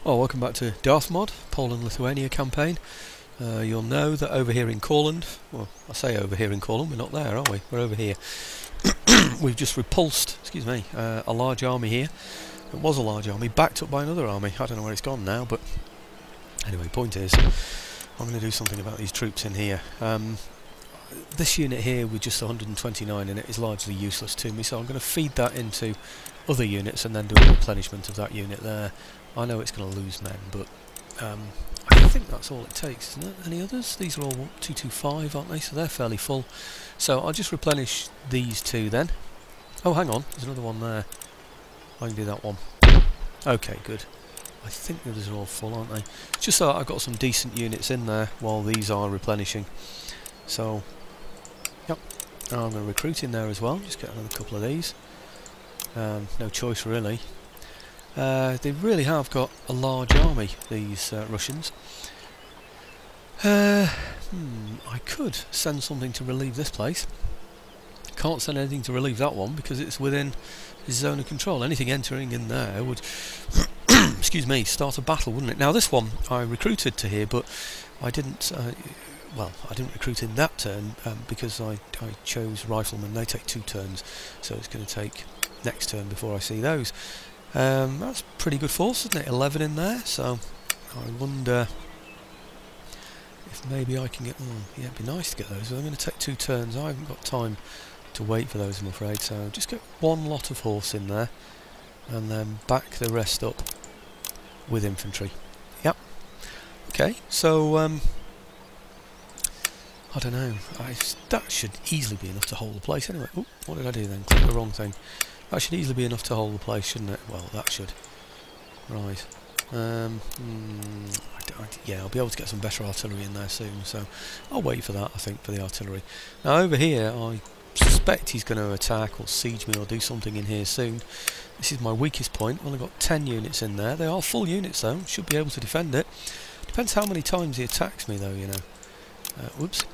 Well, welcome back to Darthmod, Poland-Lithuania campaign. You'll know that over here in Courland, well, I say over here in Courland, we're not there, are we? We're over here. We've just repulsed, a large army here. It was a large army, backed up by another army. I don't know where it's gone now, but anyway, point is, I'm going to do something about these troops in here. This unit here with just 129 in it is largely useless to me, so I'm going to feed that into other units and then do a replenishment of that unit there. I know it's going to lose men, but I think that's all it takes, isn't it? Any others? These are all 225, aren't they? So they're fairly full. So I'll just replenish these two then. Oh, hang on, there's another one there. I can do that one. Okay, good. I think the others are all full, aren't they? Just so I've got some decent units in there while these are replenishing. So, yep. I'm going to recruit in there as well. Just get another couple of these. No choice really. They really have got a large army, these Russians. I could send something to relieve this place. Can't send anything to relieve that one because it's within his zone of control. Anything entering in there would, excuse me, start a battle, wouldn't it? Now this one I recruited to here, but I didn't. Well, I didn't recruit in that turn because I chose riflemen. They take 2 turns, so it's going to take next turn before I see those. That's pretty good force, isn't it? 11 in there, so I wonder if maybe I can get... yeah, it'd be nice to get those, but I'm going to take 2 turns. I haven't got time to wait for those, I'm afraid, so just get one lot of horse in there and then back the rest up with infantry. Yep. Okay, so I don't know, that should easily be enough to hold the place anyway. Oop, what did I do then? Click the wrong thing. That should easily be enough to hold the place, shouldn't it? Well, that should. Right. Yeah, I'll be able to get some better artillery in there soon, so I'll wait for that, I think, for the artillery. Now, over here, I suspect he's going to attack or siege me or do something in here soon. This is my weakest point. I've only got 10 units in there. They are full units, though. Should be able to defend it. Depends how many times he attacks me, though, you know. Whoops.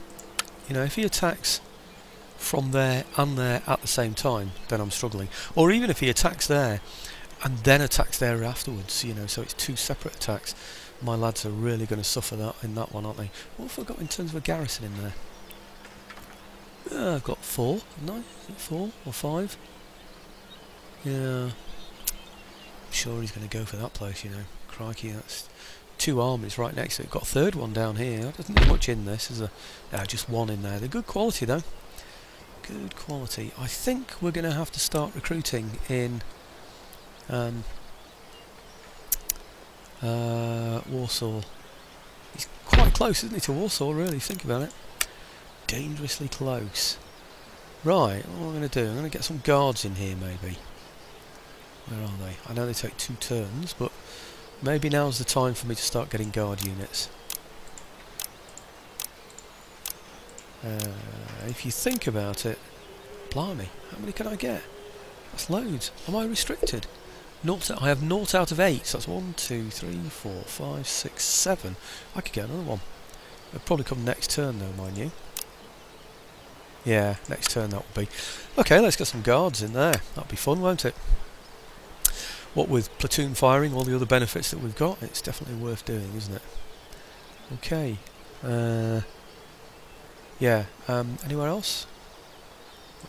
You know, if he attacks from there and there at the same time, then I'm struggling. Or even if he attacks there and then attacks there afterwards, you know, so it's 2 separate attacks, my lads are really going to suffer that in that one, aren't they? What have I got in terms of a garrison in there? I've got 4, haven't I? Is it 4 or 5? Yeah. I'm sure he's going to go for that place, you know. Crikey, that's 2 armies right next to it. Got a 3rd one down here. There doesn't be much in this. There's just 1 in there. They're good quality though. Good quality. I think we're going to have to start recruiting in Warsaw. He's quite close, isn't he, to Warsaw, really, think about it. Dangerously close. Right, what am I going to do? I'm going to get some guards in here, maybe. Where are they? I know they take 2 turns, but maybe now's the time for me to start getting guard units. If you think about it, blimey, how many can I get? That's loads. Am I restricted? I have 0 out of 8, so that's 1, 2, 3, 4, 5, 6, 7. I could get another one. It'll probably come next turn though, mind you. Yeah, next turn that will be. Okay, let's get some guards in there. That'll be fun, won't it? What with platoon firing, all the other benefits that we've got, it's definitely worth doing, isn't it? Okay. Yeah, anywhere else?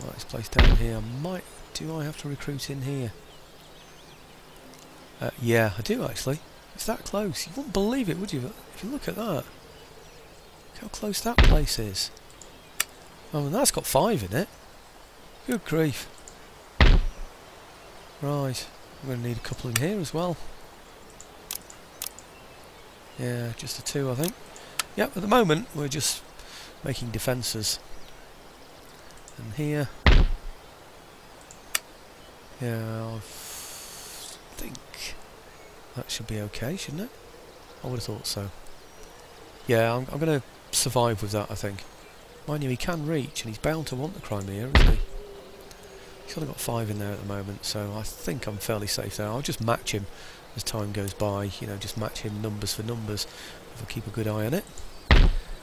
Right, this place down here. Do I have to recruit in here? Yeah, I do actually. It's that close. You wouldn't believe it, would you? If you look at that. Look how close that place is. Oh, and that's got 5 in it. Good grief. Right, I'm going to need a couple in here as well. Yeah, just the 2, I think. Yep, at the moment we're just making defences. And here, yeah, I think that should be okay, shouldn't it? I would have thought so. Yeah, I'm going to survive with that, I think. Mind you, he can reach, and he's bound to want the Crimea, isn't he? He's only got 5 in there at the moment, so I think I'm fairly safe there. I'll just match him as time goes by, you know, just match him numbers for numbers, if I keep a good eye on it.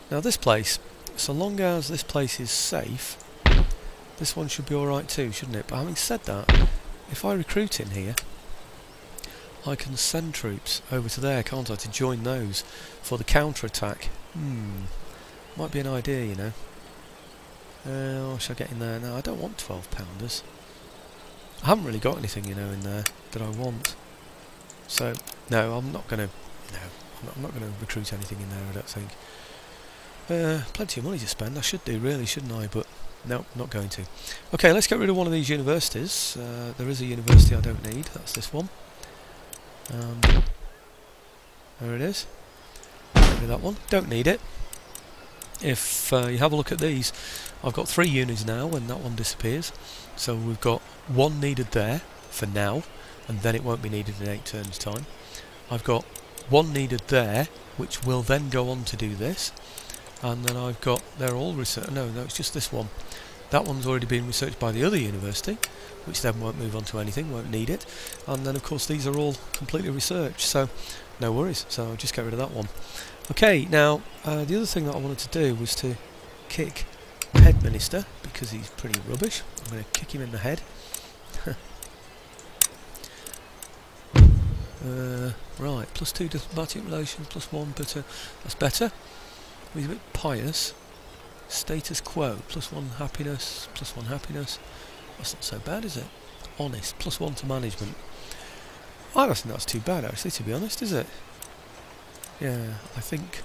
Now this place, so long as this place is safe, this one should be alright too, shouldn't it? But having said that, if I recruit in here, I can send troops over to there, can't I, to join those for the counter-attack. Might be an idea, you know. Or should I get in there? No, I don't want 12-pounders. I haven't really got anything, you know, in there that I want. So, no, I'm not going to... No, I'm not going to recruit anything in there, I don't think. Plenty of money to spend. I should do, really, shouldn't I? But, no, not going to. Okay, let's get rid of one of these universities. There is a university I don't need. That's this one. There it is. Get rid of that one. Don't need it. If you have a look at these, I've got 3 unis now when that one disappears. So we've got 1 needed there for now, and then it won't be needed in 8 turns time. I've got 1 needed there, which will then go on to do this. And then I've got, they're all researched, no, it's just this one. That one's already been researched by the other university, which then won't move on to anything, won't need it. And then of course these are all completely researched, so no worries, so I'll just get rid of that one. Okay, now the other thing that I wanted to do was to kick the head minister, because he's pretty rubbish. I'm going to kick him in the head. Right, +2 diplomatic relations, +1, but that's better. He's a bit pious. Status quo, +1 happiness, +1 happiness. That's not so bad, is it? Honest, +1 to management. I don't think that's too bad, actually, to be honest, is it? Yeah, I think...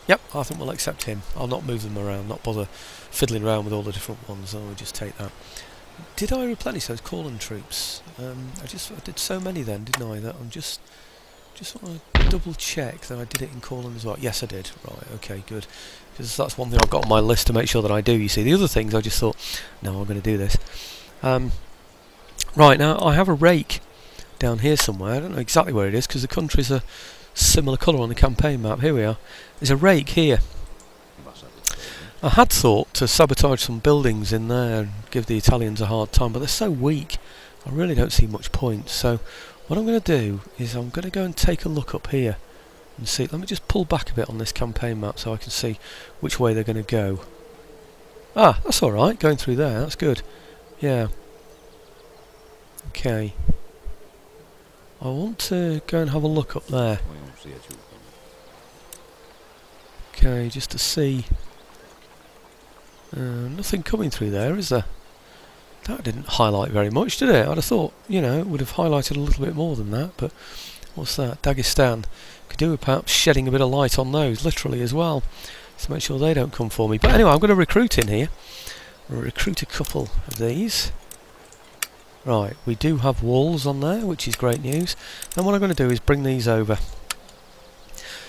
Yep, I think we'll accept him. I'll not move them around, not bother fiddling around with all the different ones. I'll just take that. Did I replenish those Courland troops? I did so many then, didn't I? That I'm just want to double check that I did it in Courland as well. Yes, I did. Right, okay, good. Because that's one thing I've got on my list to make sure that I do. You see, the other things I just thought, no, I'm going to do this. Right, now I have a rake down here somewhere. I don't know exactly where it is because the countries are similar colour on the campaign map. Here we are. There's a rake here. I had thought to sabotage some buildings in there and give the Italians a hard time, but they're so weak I really don't see much point. So what I'm going to do is I'm going to go and take a look up here and see. Let me just pull back a bit on this campaign map so I can see which way they're going to go. Ah, that's alright, going through there, that's good. Yeah. Okay. I want to go and have a look up there. Okay, just to see. Nothing coming through there, is there? That didn't highlight very much, did it? I'd have thought, you know, it would have highlighted a little bit more than that, but what's that? Dagestan. Could do with perhaps shedding a bit of light on those, literally, as well, to make sure they don't come for me. But anyway, I'm going to recruit in here. I'll recruit a couple of these. Right, we do have walls on there, which is great news. And what I'm going to do is bring these over.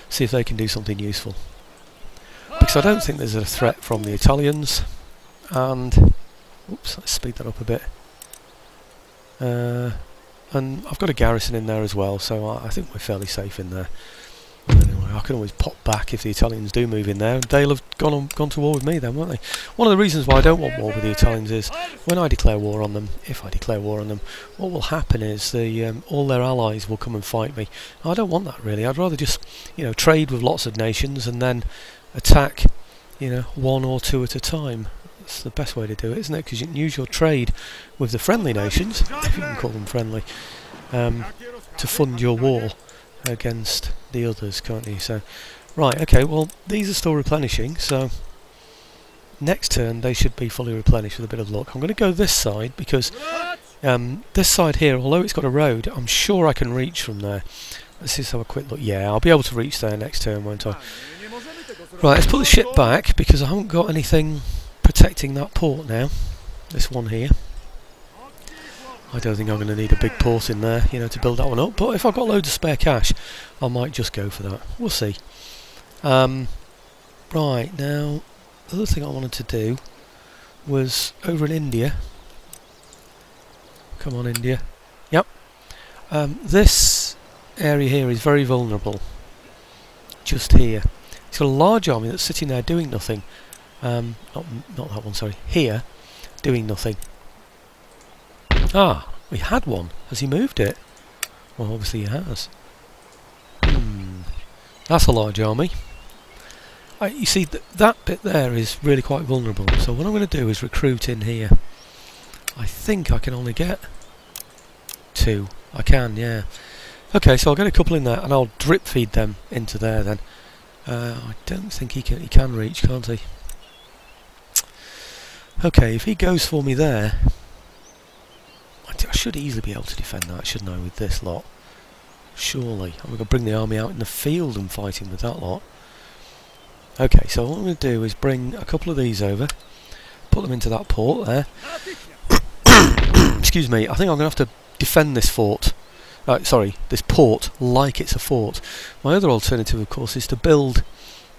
See if they can do something useful. Because I don't think there's a threat from the Italians. And... oops, let's speed that up a bit. And I've got a garrison in there as well, so I think we're fairly safe in there. Anyway, I can always pop back if the Italians do move in there. They'll have gone to war with me then, won't they? One of the reasons why I don't want war with the Italians is when I declare war on them, if I declare war on them, what will happen is all their allies will come and fight me. I don't want that really. I'd rather just, you know, trade with lots of nations and then attack, you know, 1 or 2 at a time. That's the best way to do it, isn't it? Because you can use your trade with the friendly nations, if you can call them friendly, to fund your war against the others, can't you? So, right, okay, well, these are still replenishing, so next turn they should be fully replenished with a bit of luck. I'm going to go this side because this side here, although it's got a road, I'm sure I can reach from there. Let's just have a quick look. Yeah, I'll be able to reach there next turn, won't I? Right, let's put the ship back because I haven't got anything protecting that port now. This one here. I don't think I'm going to need a big port in there, you know, to build that one up. But if I've got loads of spare cash, I might just go for that. We'll see. Right, now, the other thing I wanted to do was over in India. Come on, India. Yep. This area here is very vulnerable. Just here. It's got a large army that's sitting there doing nothing. Not that one, sorry. Here, doing nothing. Ah, we had one. Has he moved it? Well, obviously he has. That's a large army. You see, that bit there is really quite vulnerable. So what I'm going to do is recruit in here. I think I can only get 2. I can, yeah. Okay, so I'll get a couple in there and I'll drip feed them into there then. I don't think he can reach, can't he? Okay, if he goes for me there, I should easily be able to defend that, shouldn't I, with this lot? Surely. I'm going to bring the army out in the field and fight him with that lot. Okay, so what I'm going to do is bring a couple of these over, put them into that port there. Excuse me, I think I'm going to have to defend this fort. Sorry, this port like it's a fort. My other alternative, of course, is to build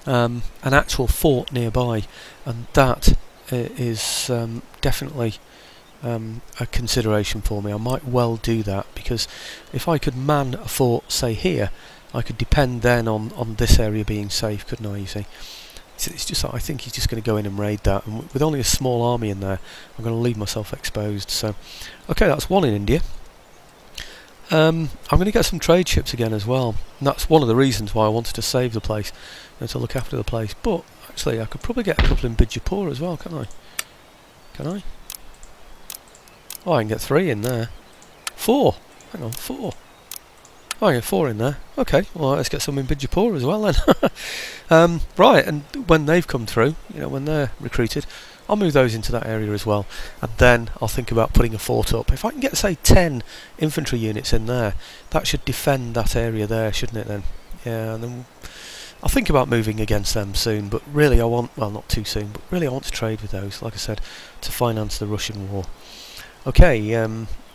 an actual fort nearby, and that is definitely a consideration for me. I might well do that, because if I could man a fort, say here, I could depend then on this area being safe, couldn't I, you see? It's just that I think he's just going to go in and raid that, and with only a small army in there, I'm going to leave myself exposed. So, okay, that's one in India. I'm going to get some trade ships again as well, and that's one of the reasons why I wanted to save the place, to look after the place. But actually I could probably get a couple in Bijapur as well, can't I? Can I? Oh, I can get 3 in there. 4! Hang on, 4. Oh, I get 4 in there. Okay, well, let's get some in Bijapur as well then. Right, and when they've come through, when they're recruited, I'll move those into that area as well, and then I'll think about putting a fort up. If I can get, say, 10 infantry units in there, that should defend that area there, shouldn't it then? Yeah, and then I'll think about moving against them soon, but really I want, well, not too soon, but really I want to trade with those, like I said, to finance the Russian war. Okay,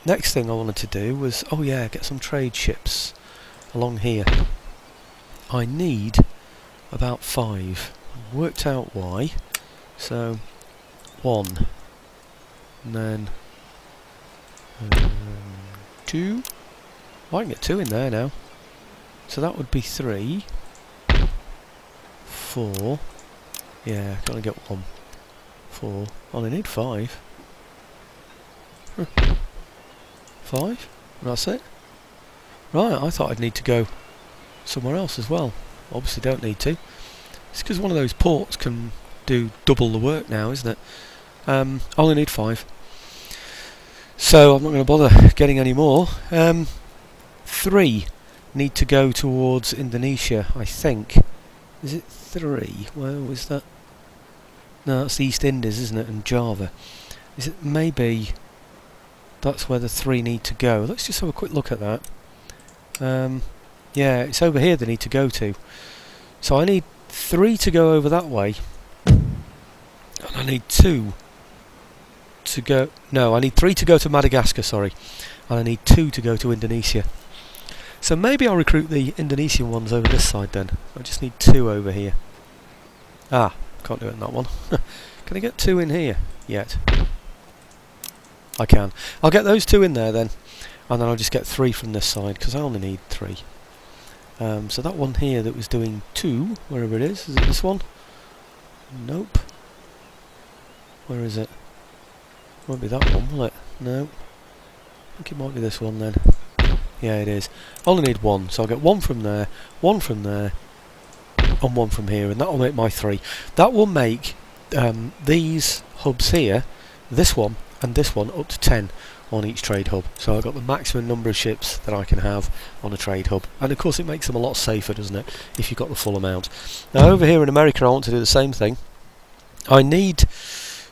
next thing I wanted to do was, oh yeah, get some trade ships along here. I need about 5. I've worked out why. So 1, and then 2. I can get 2 in there now. So that would be 3, 4. Yeah, can only get 1. 4. Oh, I need 5. 5? That's it? Right, I thought I'd need to go somewhere else as well. Obviously don't need to. It's because one of those ports can do double the work now, isn't it? I only need 5. So I'm not going to bother getting any more. 3 need to go towards Indonesia, I think. Is it 3? Where was that? No, that's the East Indies, isn't it? And Java. Is it maybe that's where the 3 need to go? Let's just have a quick look at that. Yeah, it's over here they need to go to. So I need 3 to go over that way. And I need 2 to go... No, I need 3 to go to Madagascar, sorry. And I need 2 to go to Indonesia. So maybe I'll recruit the Indonesian ones over this side then. I just need 2 over here. Ah, can't do it in that one. Can I get 2 in here yet? I can. I'll get those 2 in there then. And then I'll just get 3 from this side, because I only need 3. So that one here that was doing 2, wherever it is it this one? Nope. Where is it? Won't be that one, will it? No. I think it might be this one then. Yeah, it is. I only need 1, so I'll get 1 from there, 1 from there, and 1 from here, and that will make my 3. That will make these hubs here, this one and this one, up to 10 on each trade hub. So I've got the maximum number of ships that I can have on a trade hub, and of course it makes them a lot safer, doesn't it, if you've got the full amount. Now over here in America I want to do the same thing. I need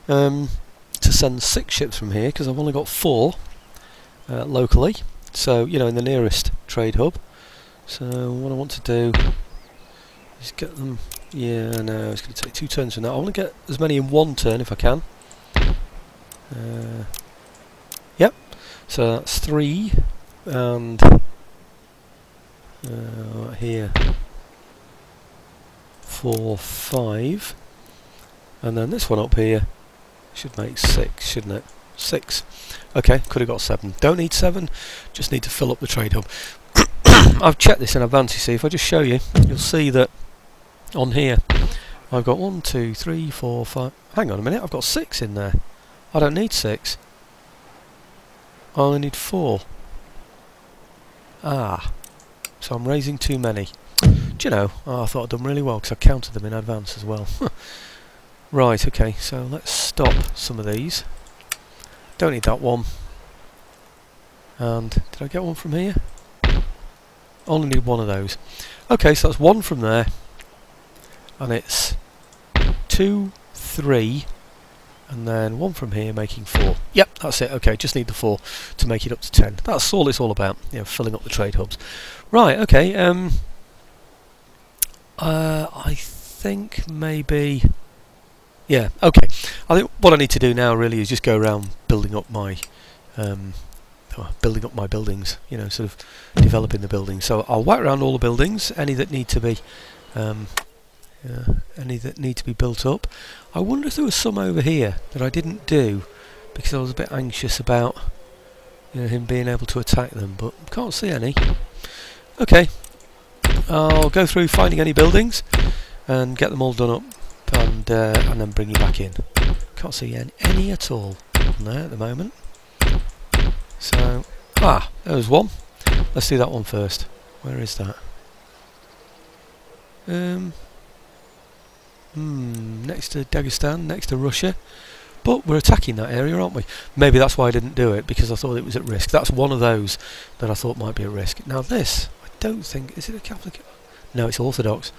to send 6 ships from here, because I've only got 4 locally, so in the nearest trade hub. So what I want to do is get them. Yeah, no, it's going to take 2 turns from that. I want to get as many in 1 turn if I can. Yep, so that's 3, and here 4, 5, and then this one up here should make 6, shouldn't it? 6. Okay, could have got 7. Don't need 7, just need to fill up the trade hub. I've checked this in advance, you see. If I just show you, you'll see that on here I've got 1, 2, 3, 4, 5. Hang on a minute, I've got 6 in there. I don't need 6. I only need 4. Ah, so I'm raising too many. Do you know, I thought I'd done really well because I counted them in advance as well. Right, okay, so let's stop some of these. Don't need that one. And did I get one from here? only need one of those. Okay, so that's one from there, and it's 2, 3, and then one from here, making 4. Yep, that's it. Okay, just need the 4 to make it up to 10. That's all it's all about, you know, filling up the trade hubs. Right, okay, I think maybe... Yeah, okay. I think what I need to do now really is just go around building up my buildings, you know, sort of developing the buildings. So I'll whack around all the buildings, any that need to be built up. I wonder if there was some over here that I didn't do because I was a bit anxious about, you know, him being able to attack them, but can't see any. Okay, I'll go through finding any buildings and get them all done up, and then bring you back in. Can't see any at all on there at the moment. So, there's one. Let's do that one first. Where is that? Next to Dagestan, next to Russia. But we're attacking that area, aren't we? Maybe that's why I didn't do it, because I thought it was at risk. That's one of those that I thought might be at risk. Now this, I don't think... Is it a Catholic? No, it's Orthodox.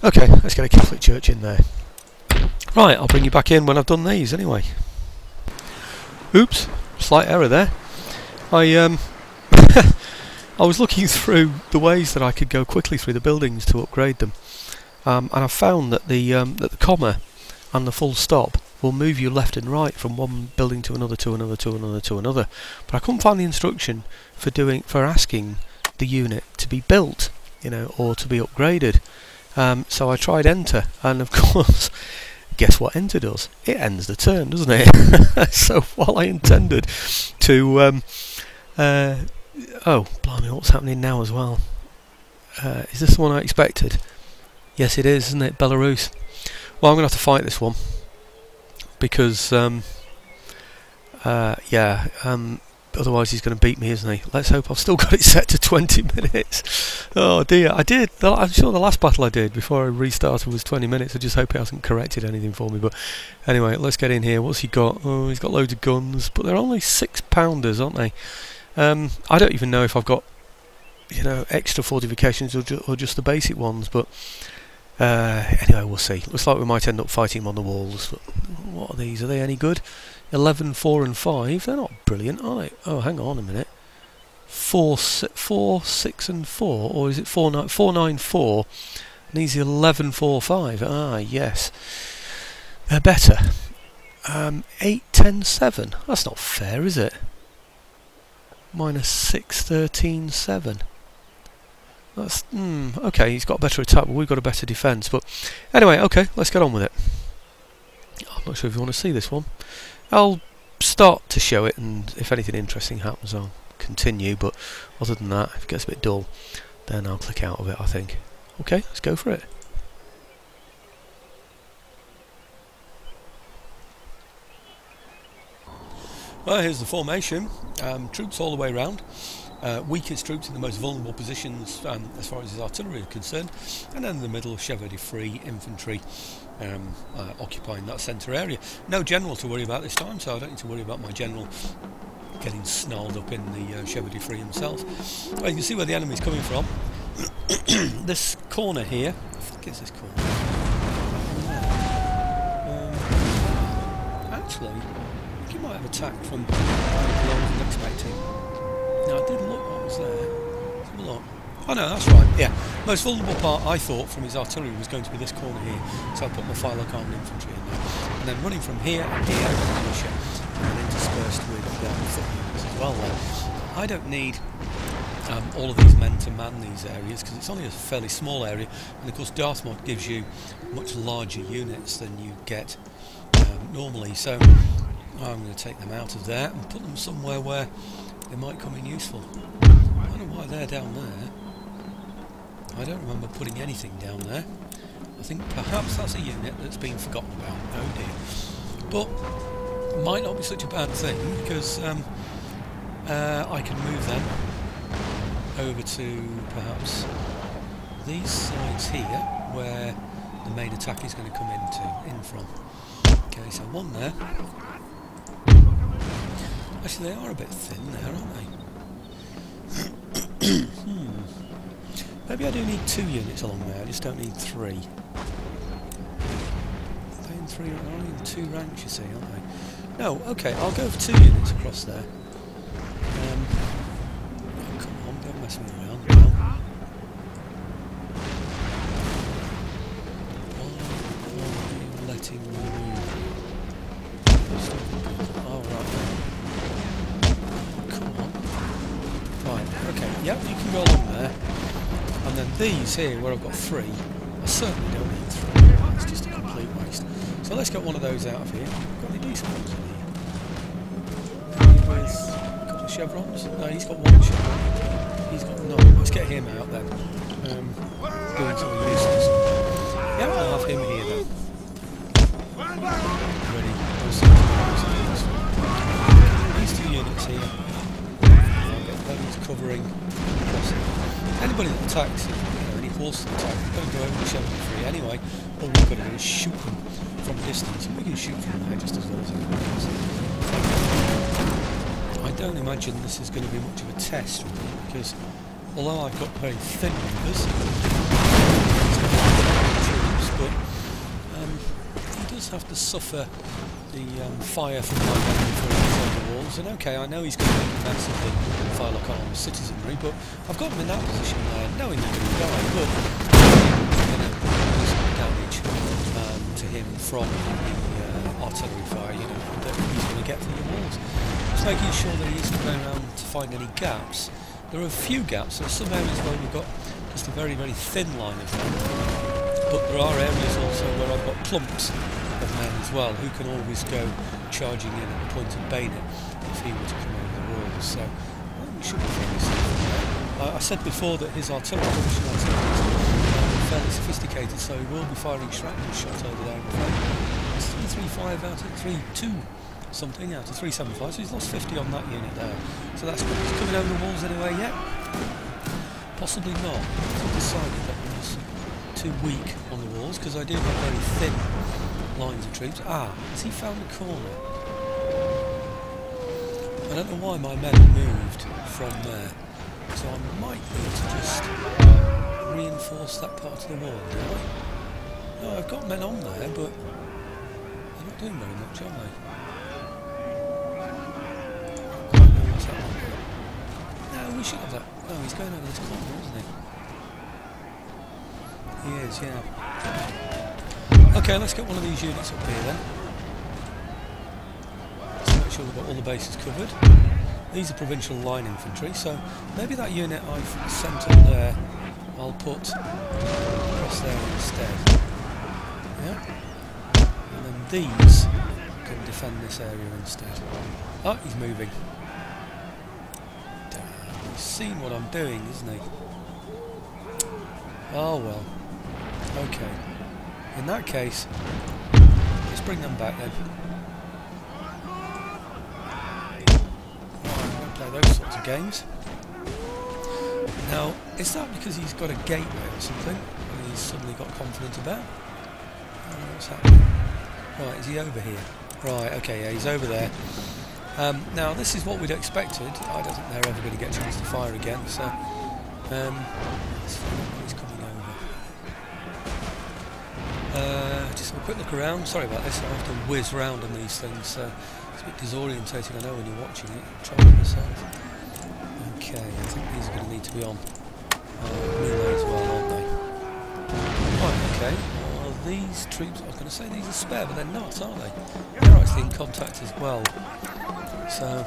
Okay, let's get a Catholic church in there. Right, I'll bring you back in when I've done these anyway. Oops, slight error there. I was looking through the ways that I could go quickly through the buildings to upgrade them, and I found that the comma and the full stop will move you left and right from one building to another, to another, to another, to another. But I couldn't find the instruction for asking the unit to be built, you know, or to be upgraded. So I tried enter, and of course, guess what enter does? It ends the turn, doesn't it? So while I intended to oh, blimey, what's happening now as well? Is this the one I expected? Yes, it is, isn't it? Belarus. Well, I'm going to have to fight this one because, otherwise he's going to beat me, isn't he? Let's hope I've still got it set to 20 minutes. Oh dear, I did. I'm sure the last battle I did before I restarted was 20 minutes. I just hope it hasn't corrected anything for me. But anyway, let's get in here. What's he got? Oh, he's got loads of guns, but they're only 6-pounders, aren't they? I don't even know if I've got, you know, extra fortifications or just the basic ones, but anyway, we'll see. Looks like we might end up fighting them on the walls. But what are these? Are they any good? 11, 4 and 5. They're not brilliant, are they? Oh, hang on a minute. 4, 6 and 4, or is it 4, 9, 4, 9, 4? And these are 11, 4, 5. Ah, yes. They're better. 8, 10, 7. That's not fair, is it? Minus 6, 13, 7. That's okay. He's got a better attack, but we've got a better defence. But anyway, okay, let's get on with it. I'm not sure if you want to see this one. I'll start to show it, and if anything interesting happens, I'll continue. But other than that, if it gets a bit dull, then I'll click out of it, I think. Okay, let's go for it. Well, here's the formation. Troops all the way around. Weakest troops in the most vulnerable positions as far as his artillery is concerned. And then in the middle, chevaux de frise, infantry occupying that centre area. No general to worry about this time, so I don't need to worry about my general getting snarled up in the chevaux de frise himself. Well, you can see where the enemy's coming from. This corner here, I think it's this corner. Actually, I think he might have attacked from where I wasn't expecting. Now I did look what was there. Let's have a look. Oh no, that's right, yeah. Most vulnerable part, I thought, from his artillery was going to be this corner here. So I put my Phylloc armed infantry in there. And then running from here and here to Russia, and then interspersed with foot units as well there. I don't need all of these men to man these areas, because it's only a fairly small area. And of course Darthmod gives you much larger units than you get normally. So I'm going to take them out of there and put them somewhere where they might come in useful. I don't know why they're down there. I don't remember putting anything down there. I think perhaps that's a unit that's been forgotten about. Oh dear. But might not be such a bad thing, because I can move them over to perhaps these sides here, where the main attack is going to come in from. Okay, so one there. Actually, they are a bit thin there, aren't they? Maybe I do need 2 units along there, I just don't need 3. They're in 3, they're only in 2 ranks, you see, aren't they? No, okay, I'll go for 2 units across there. Oh, come on, don't mess me around. Why are you letting me move? Oh, right. Come on. Right, okay, yep, you can go along there. And then these here, where I've got 3, I certainly don't need 3. It's just a complete waste. So let's get one of those out of here. Got any decent ones in here? With a couple of chevrons? No, he's got 1 chevron. He's got none. Let's get him out then. Doing something useless. Yeah, I'll have him here then. Ready. These 2 units here. I'll get those covering across it. Anybody that attacks, any horse that attacks, they're going to go over the chevron free anyway. All we've got to do is shoot them from a distance, and we can shoot from there just as well as anyone else. I don't imagine this is going to be much of a test really, because although I've got very thin numbers, but he does have to suffer the fire from my men before he gets over the walls. And okay, I know he's going to make a mess of the Firelock Arms citizenry, but I've got him in that position there, knowing he's going to die, but I'm going to do some damage to him from the artillery fire, you know, that he's going to get from the walls. Just making sure that he isn't going around to find any gaps. There are a few gaps. There are some areas where we've got just a very, very thin line of men, but there are areas also where I've got clumps of men as well, who can always go charging in at the point of bayonet if he were to come over the walls. So we should be fairly safe. I said before that his artillery is fairly sophisticated, so he will be firing shrapnel shots over there. It's 335 out of 32 something out of 375, so he's lost 50 on that unit there. So that's good. He's coming over the walls anyway yet? Possibly not. I've decided that he was too weak on the walls because I do have very thin lines of troops. Ah, has he found a corner? I don't know why my men moved from there, so I might need to just reinforce that part of the wall, do I? No, I've got men on there, but they're not doing very much, are they? No, we should have that. Oh, he's going over this corner, isn't he? He is, yeah. Okay, let's get one of these units up here then. Let's make sure we've got all the bases covered. These are provincial line infantry, so maybe that unit I've sent up there I'll put across there instead. Yeah? And then these can defend this area instead. Oh, he's moving. He's seen what I'm doing, isn't he? Oh well. Okay. In that case, let's bring them back then. I'm going to play those sorts of games. Now, is that because he's got a gateway or something and he's suddenly got confidence about? What's happening? Right, is he over here? Right, okay, yeah, he's over there. Now, this is what we'd expected. I don't think they're ever going to get a chance to fire again, so let's find out when he's coming over. Just have a quick look around. Sorry about this, I have to whiz round on these things. It's a bit disorientating, I know, when you're watching it. I'm trying it myself. Okay, I think these are going to need to be on relay as well, aren't they? Right, okay. Well, these troops, I was going to say these are spare, but they're not, are they? They're actually in contact as well. So,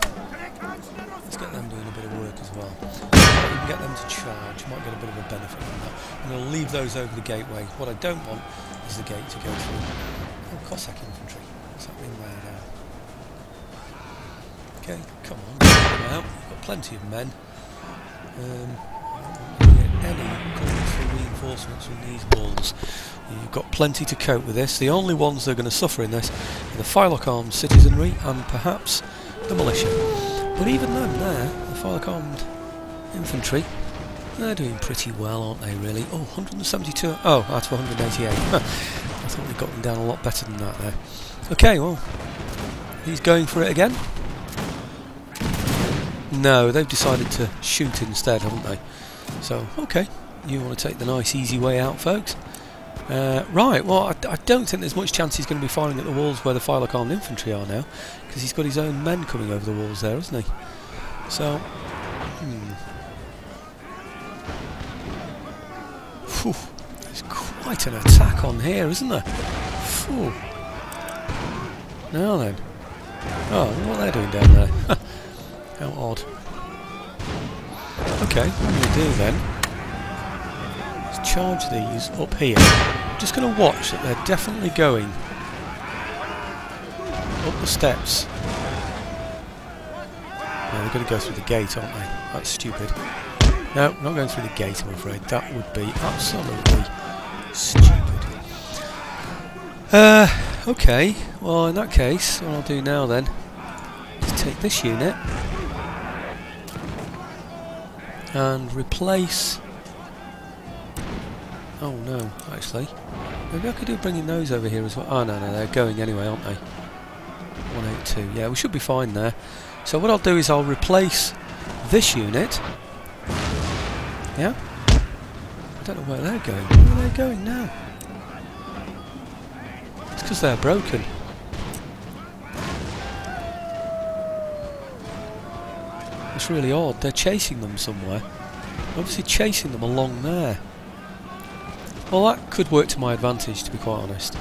let's get them doing a bit of work as well. We can get them to charge, might get a bit of a benefit from that. I'm going to leave those over the gateway. What I don't want is the gate to go through. Oh, Cossack infantry. What's happening there now? Okay, come on, get them out. We've got plenty of men. I don't get any calls for reinforcements from these walls. You've got plenty to cope with this. The only ones that are going to suffer in this are the Firelock Armed citizenry and perhaps the militia. But even them there, the Firelock Armed infantry, they're doing pretty well, aren't they, really? Oh, 172, oh, out of 188. I thought we'd got them down a lot better than that there. Okay, well, he's going for it again. No, they've decided to shoot instead, haven't they? So, okay, You want to take the nice easy way out, folks. Right, well, I don't think there's much chance he's going to be firing at the walls where the Phylock armed infantry are now, because he's got his own men coming over the walls there, hasn't he? So, Phew, there's quite an attack on here, isn't there? Phew. Now then. Oh, what are they doing down there? How odd. Okay, what I'm going to do then is charge these up here. I'm just going to watch that they're definitely going up the steps. No, they're going to go through the gate, aren't they? That's stupid. No, not going through the gate, I'm afraid. That would be absolutely stupid. Okay, well in that case, what I'll do now then is take this unit and replace... Oh no, actually. Maybe I could do bringing those over here as well. Oh no, they're going anyway, aren't they? 182, yeah, we should be fine there. So what I'll do is I'll replace this unit. Yeah? I don't know where they're going. Where are they going now? It's because they're broken. It's really odd. They're chasing them somewhere. Obviously chasing them along there. Well, that could work to my advantage, to be quite honest.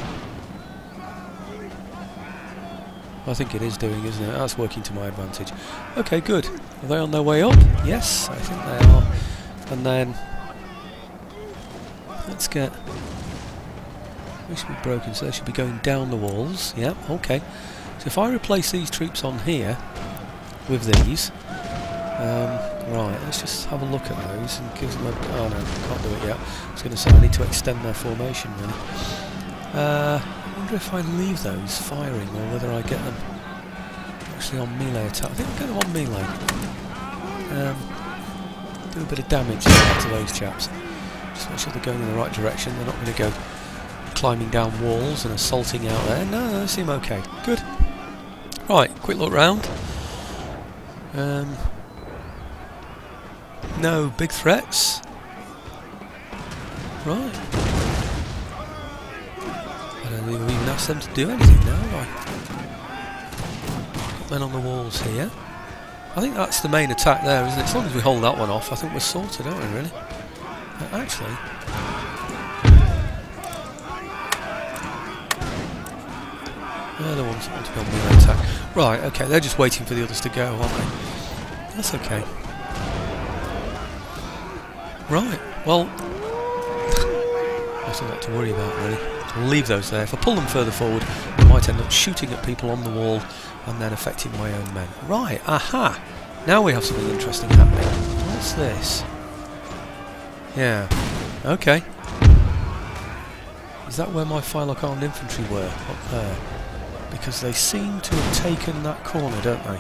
I think it is doing, isn't it? That's working to my advantage. Okay, good. Are they on their way up? Yes, I think they are. And then let's get... They should be broken, so they should be going down the walls. Yeah, okay. So if I replace these troops on here with these, right, let's just have a look at those and give them a... Oh no, can't do it yet. I was going to say I need to extend their formation really. I wonder if I leave those firing or whether I get them actually on melee attack. I think I'll get them on melee. Do a bit of damage to those chaps. Just make sure they're going in the right direction. They're not going to go climbing down walls and assaulting out there. No, they seem okay. Good. Right, quick look round. No big threats. Right. I don't think we've even asked them to do anything now, have I? Men on the walls here. I think that's the main attack there, isn't it? As long as we hold that one off, I think we're sorted, aren't we, really? Actually... They're the ones that want to go on melee attack. Right, okay, they're just waiting for the others to go, aren't they? That's okay. Right, well... That's not to worry about, really. I'll leave those there. If I pull them further forward, I might end up shooting at people on the wall and then affecting my own men. Right, aha! Now we have something interesting happening. What's this? Yeah, okay. Is that where my Phylock armed infantry were? Up there? Because they seem to have taken that corner, don't they?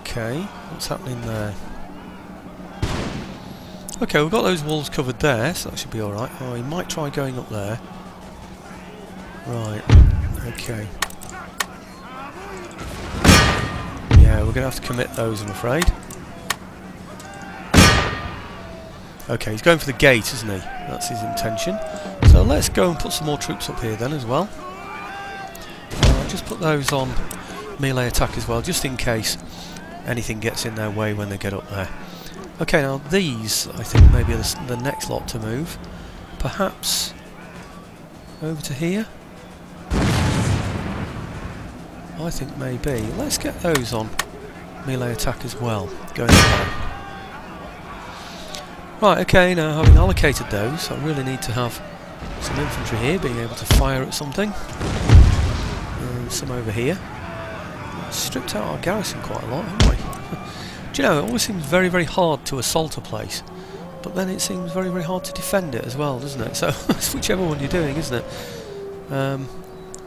Okay, what's happening there? Okay, we've got those walls covered there, so that should be alright. Oh, he might try going up there. Right, okay. Yeah, we're going to have to commit those, I'm afraid. Okay, he's going for the gate, isn't he? That's his intention. So let's go and put some more troops up here then as well. I'll just put those on melee attack as well, just in case anything gets in their way when they get up there. Okay, now these, I think, maybe are the next lot to move. Perhaps over to here? I think maybe. Let's get those on melee attack as well, going there. Right, okay, now having allocated those, I really need to have some infantry here being able to fire at something. And some over here. Stripped out our garrison quite a lot, haven't we? Do you know, it always seems very, very hard to assault a place, but then it seems very, very hard to defend it as well, doesn't it? So, it's whichever one you're doing, isn't it?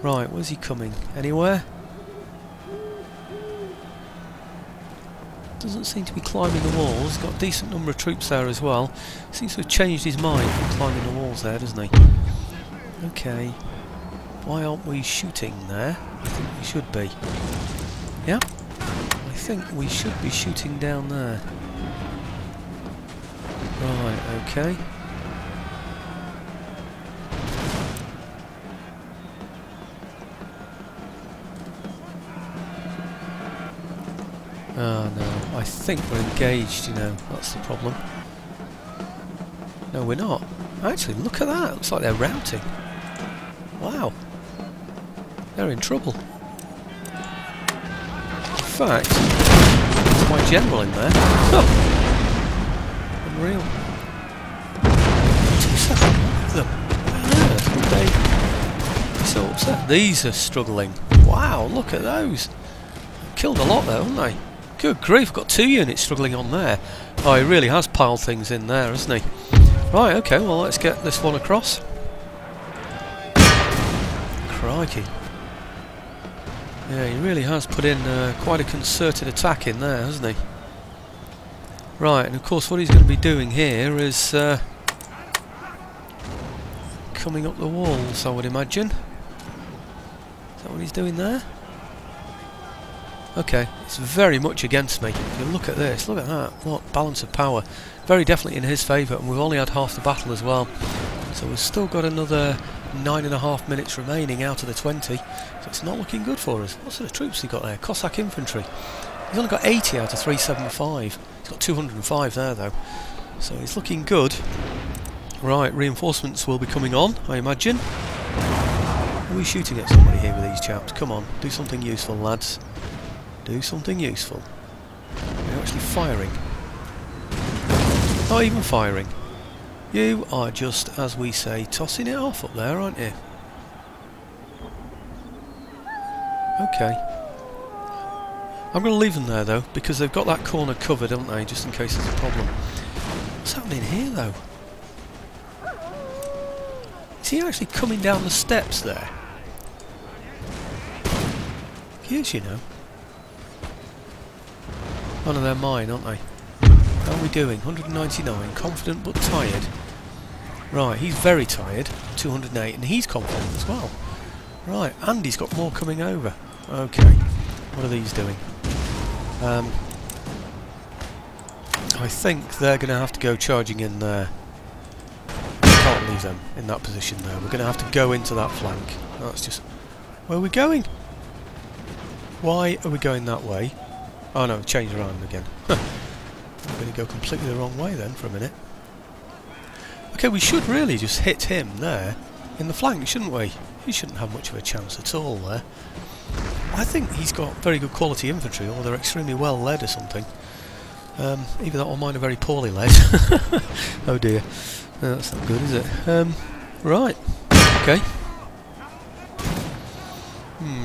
Right, where's he coming? Anywhere? Doesn't seem to be climbing the walls. Got a decent number of troops there as well. Seems to have changed his mind from climbing the walls there, doesn't he? Okay. Why aren't we shooting there? I think we should be. Yeah? I think we should be shooting down there. Right, okay. Oh no, I think we're engaged, you know, that's the problem. No, we're not. Actually, look at that, looks like they're routing. Wow. They're in trouble. In fact, there's my general in there. Unreal. 2 seconds, look at them. Why on earth would they be so upset? These are struggling. Wow, look at those. Killed a lot though, haven't they? Good grief, got 2 units struggling on there. Oh, he really has piled things in there, hasn't he? Right, okay, well let's get this one across. Crikey. Yeah, he really has put in quite a concerted attack in there, hasn't he? Right, and of course what he's going to be doing here is coming up the walls, I would imagine. Is that what he's doing there? Okay, it's very much against me. If you look at this, look at that. What balance of power. Very definitely in his favour, and we've only had half the battle as well. So we've still got another 9.5 minutes remaining out of the 20. So it's not looking good for us. What sort of troops he got there? Cossack infantry. He's only got 80 out of 375. He's got 205 there though. So he's looking good. Right, reinforcements will be coming on, I imagine. Are we shooting at somebody here with these chaps? Come on, do something useful, lads. Do something useful. They're actually firing. Not even firing. You are just, as we say, tossing it off up there, aren't you? Okay. I'm going to leave them there though, because they've got that corner covered, haven't they, just in case there's a problem. What's happening here though? Is he actually coming down the steps there? He is, you know. One of they're mine, aren't they? How are we doing? 199, confident but tired. Right, he's very tired, 208, and he's confident as well. Right, and he's got more coming over. Okay, what are these doing? I think they're going to have to go charging in there. We can't leave them in that position though. We're going to have to go into that flank. That's just... Where are we going? Why are we going that way? Oh no, change around again. I'm going to go completely the wrong way then for a minute. Okay, we should really just hit him there in the flank, shouldn't we? He shouldn't have much of a chance at all there. I think he's got very good quality infantry, or they're extremely well led or something. Either that or mine are very poorly led. Oh dear. No, that's not good, is it? Right. Okay.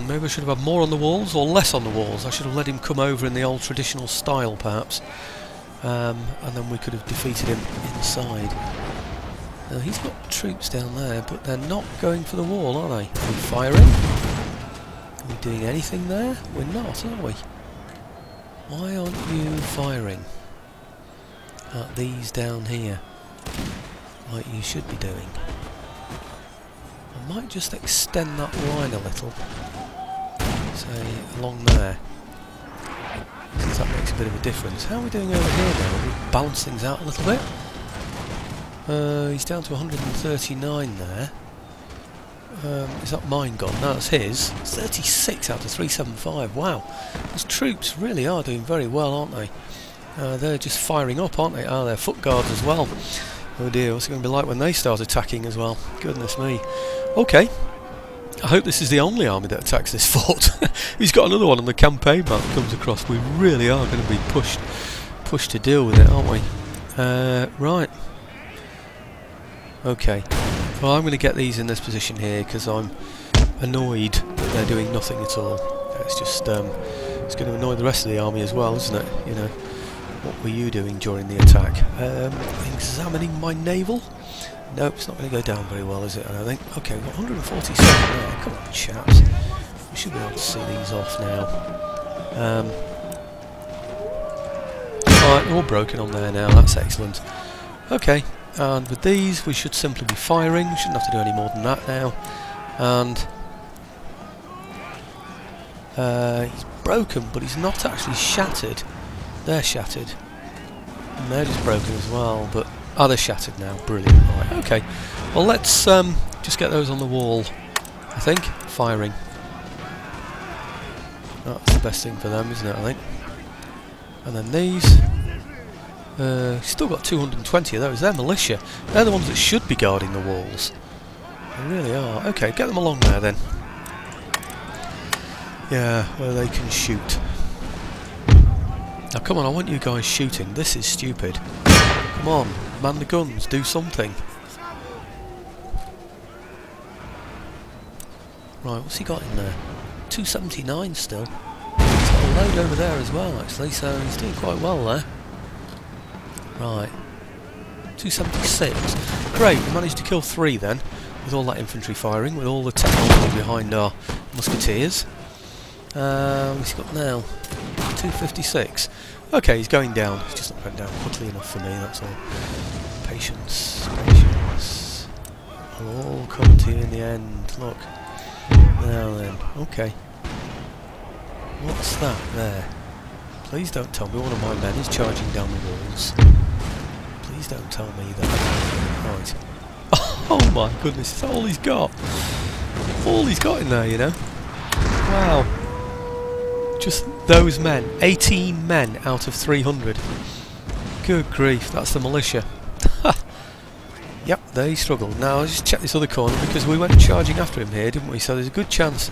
Maybe I should have had more on the walls or less on the walls. I should have let him come over in the old traditional style, perhaps. And then we could have defeated him inside. Now, he's got troops down there, but they're not going for the wall, are they? Are we firing? Are we doing anything there? We're not, are we? Why aren't you firing at these down here, like you should be doing? I might just extend that line a little, say along there, since that makes a bit of a difference. How are we doing over here now? We balance things out a little bit. He's down to 139 there. Is that mine gone? No, that's his. 36 out of 375. Wow, those troops really are doing very well, aren't they? They're just firing up, aren't they? Ah, they're foot guards as well. Oh dear, what's it going to be like when they start attacking as well? Goodness me. Okay. I hope this is the only army that attacks this fort. He's got another one on the campaign map that comes across. We really are going to be pushed to deal with it, aren't we? Right. Okay. Well, I'm going to get these in this position here because I'm annoyed that they're doing nothing at all. It's just it's going to annoy the rest of the army as well, isn't it? You know, what were you doing during the attack? Examining my naval. Nope, it's not going to go down very well, is it? I don't think. Okay, we've got 147 there. Come on, chaps. We should be able to see these off now. Alright, they're all broken on there now. That's excellent. Okay, and with these we should simply be firing. We shouldn't have to do any more than that now. And he's broken, but he's not actually shattered. They're shattered. And they're just broken as well, but Oh, they're shattered now. Brilliant. Right, okay. Well, let's just get those on the wall, I think. Firing. That's the best thing for them, isn't it, I think? And then these. Still got 220 of those. They're militia. They're the ones that should be guarding the walls. They really are. Okay, get them along there then. Yeah, where they can shoot. Now come on, I want you guys shooting. This is stupid. Come on, man the guns, do something. Right, what's he got in there? 279 still. He's got a load over there as well, actually, so he's doing quite well there. Right. 276. Great, we managed to kill 3 then, with all that infantry firing, with all the technology behind our musketeers. He's got now 256. Okay, he's going down. He's just not going down quickly enough for me, that's all. Patience, patience. It'll all come to you in the end. Look. Now then, okay. What's that there? Please don't tell me one of my men is charging down the walls. Please don't tell me that. Right. Oh my goodness, is that all he's got? All he's got in there, you know? Wow. Just those men. 18 men out of 300. Good grief, that's the militia. Yep, they struggled. Now I'll just check this other corner because we went charging after him here, didn't we? So there's a good chance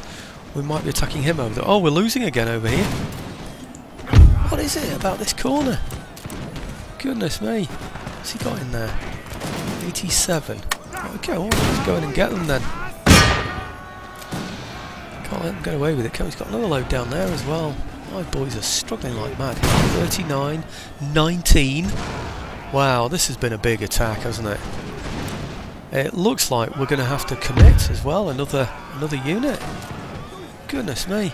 we might be attacking him over there. Oh, we're losing again over here. What is it about this corner? Goodness me. What's he got in there? 87. Okay, well, let's go in and get them then. Can't let them get away with it. He's got another load down there as well. My boys are struggling like mad. 39, 19. Wow, this has been a big attack, hasn't it? It looks like we're going to have to commit as well. Another unit. Goodness me.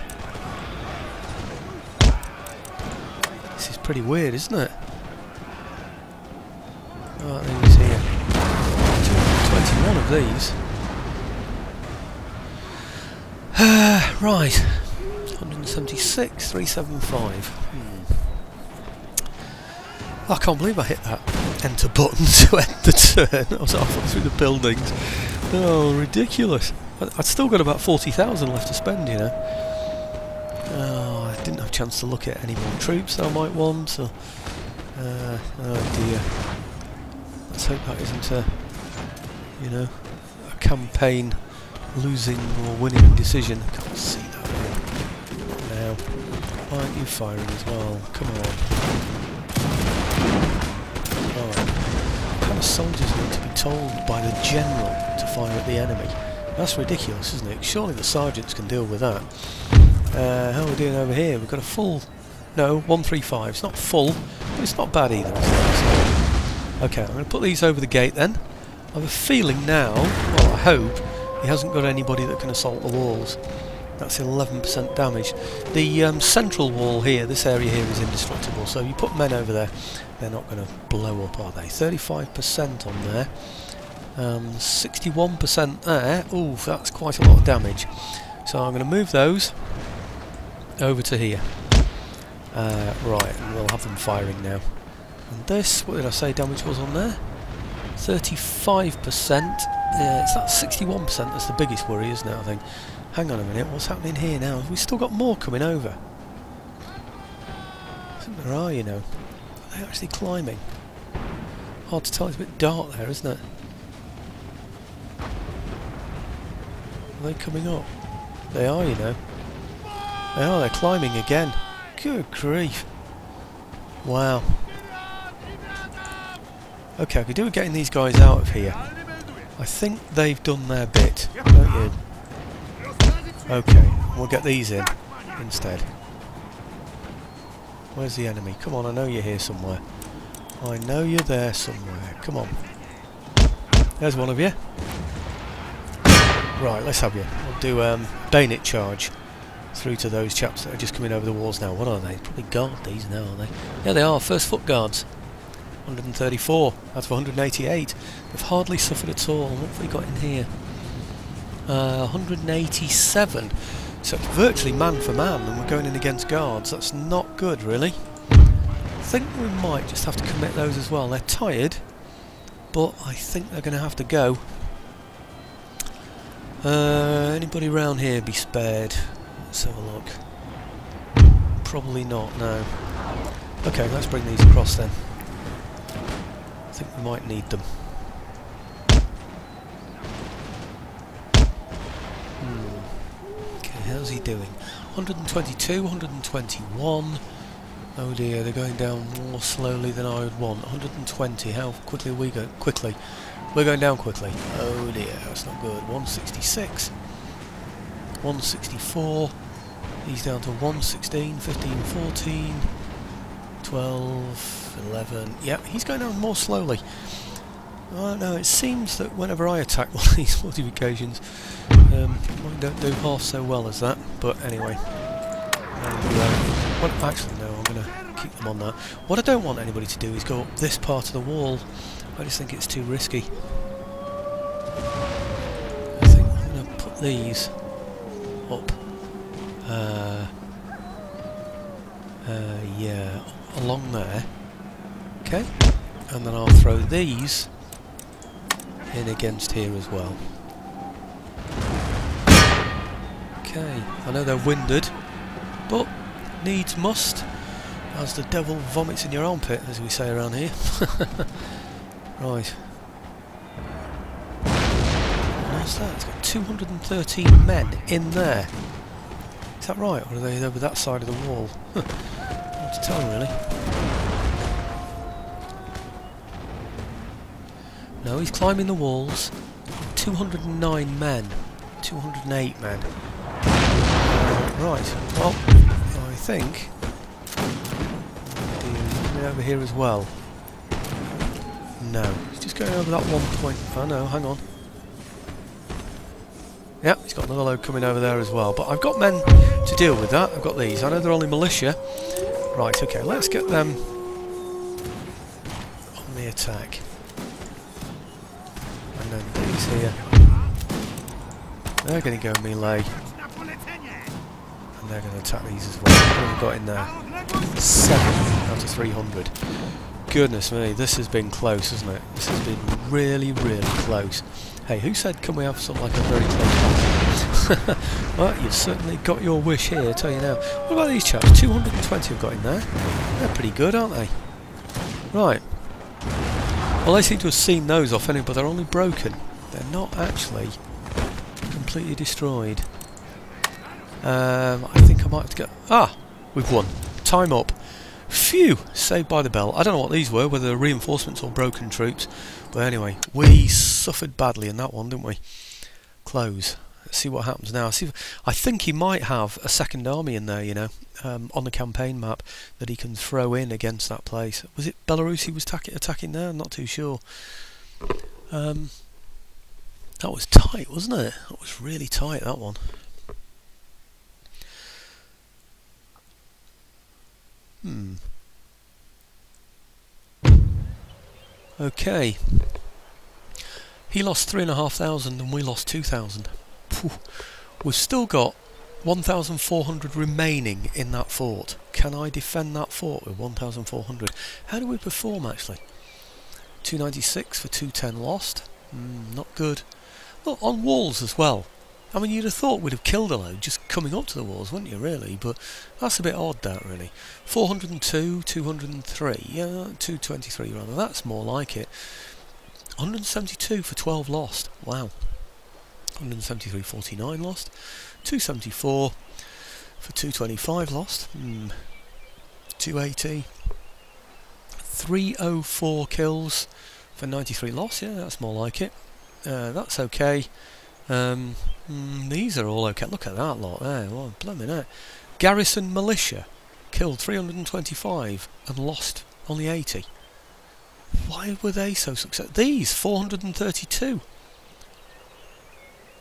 This is pretty weird, isn't it? Right, these here. 221 of these. Right. 176, 375. I can't believe I hit that enter button to end the turn. I was halfway through the buildings. Oh, ridiculous. I'd still got about 40,000 left to spend, you know. Oh, I didn't have a chance to look at any more troops that I might want, so... oh dear. Let's hope that isn't a, you know, a campaign losing or winning decision. I can't see that now. Why aren't you firing as well? Come on. What kind of soldiers need to be told by the general to fire at the enemy? That's ridiculous, isn't it? Surely the sergeants can deal with that. How are we doing over here? We've got a full... No, 135. It's not full, but it's not bad either. Okay, I'm going to put these over the gate then. I have a feeling now, well I hope, he hasn't got anybody that can assault the walls. That's 11% damage. The central wall here, this area here, is indestructible, so you put men over there, they're not going to blow up, are they? 35% on there, 61% there. Ooh, that's quite a lot of damage. So I'm going to move those over to here. Right, and we'll have them firing now. And this, what did I say damage was on there? 35%. Yeah, it's that 61% that's the biggest worry, isn't it, I think? Hang on a minute, what's happening here now? Have we still got more coming over? I think there are, you know. Are they actually climbing? Hard to tell, it's a bit dark there, isn't it? Are they coming up? They are, you know. They are, they're climbing again. Good grief. Wow. Okay, I could do with getting these guys out of here. I think they've done their bit, don't you? Okay, we'll get these in instead. Where's the enemy? Come on, I know you're here somewhere. I know you're there somewhere. Come on. There's one of you. Right, let's have you. We'll do bayonet charge through to those chaps that are just coming over the walls now. What are they? Probably guard these now, aren't they? Yeah, they are. First foot guards. 134 out of 188. They've hardly suffered at all. What have we got in here? 187. So it's virtually man for man, and we're going in against guards. That's not good, really. I think we might just have to commit those as well. They're tired, but I think they're going to have to go. Anybody round here be spared? Let's have a look. Probably not, no. Okay, let's bring these across then. I think we might need them. Okay, how's he doing? 122, 121. Oh dear, they're going down more slowly than I would want. 120, how quickly are we going? Quickly. We're going down quickly. Oh dear, that's not good. 166. 164. He's down to 116, 15, 14, 12, 11. Yeah, he's going down more slowly. I don't know, it seems that whenever I attack one of these fortifications, mine don't do half so well as that. But anyway. Actually, no, I'm going to keep them on that. What I don't want anybody to do is go up this part of the wall. I just think it's too risky. I think I'm going to put these up. Yeah, along there. Okay, and then I'll throw these in against here as well. Okay, I know they're winded, but needs must, as the devil vomits in your armpit, as we say around here. Right. What's that? It's got 213 men in there. Is that right, or are they over that side of the wall? Hard to tell, really. No, he's climbing the walls. 209 men. 208 men. Right, well, I think he's coming over here as well. No, he's just going over that one point. Oh no, hang on. Yep, he's got another load coming over there as well. But I've got men to deal with that. I've got these. I know they're only militia. Right, okay, let's get them on the attack. And then these here. They're going to go melee. And they're going to attack these as well. What have we got in there? 7 out of 300. Goodness me, this has been close, hasn't it? This has been really, really close. Hey, who said can we have something like a very close battle? Well, you've certainly got your wish here, I tell you now. What about these chaps? 220 I've got in there. They're pretty good, aren't they? Right. Well, they seem to have seen those off anyway, but they're only broken. They're not actually completely destroyed. I think I might have to go... Ah! We've won. Time up. Phew! Saved by the bell. I don't know what these were, whether they're reinforcements or broken troops. But anyway, we suffered badly in that one, didn't we? Close. Let's see what happens now. I think he might have a second army in there, you know, on the campaign map that he can throw in against that place. Was it Belarus he was attacking there? I'm not too sure. That was tight, wasn't it? That was really tight, that one. Okay. He lost 3,500 and we lost 2,000. We've still got 1,400 remaining in that fort. Can I defend that fort with 1,400? How do we perform actually? 296 for 210 lost. Not good. Look, on walls as well. I mean, you'd have thought we'd have killed a load just coming up to the walls, wouldn't you, really? But that's a bit odd, that, really. 402, 203, yeah, 223 rather. That's more like it. 172 for 12 lost. Wow. 173, 49 lost. 274 for 225 lost. 280. 304 kills for 93 lost. Yeah, that's more like it. That's okay. These are all okay. Look at that lot there. Oh, blimey heck. Garrison militia killed 325 and lost only 80. Why were they so successful? These 432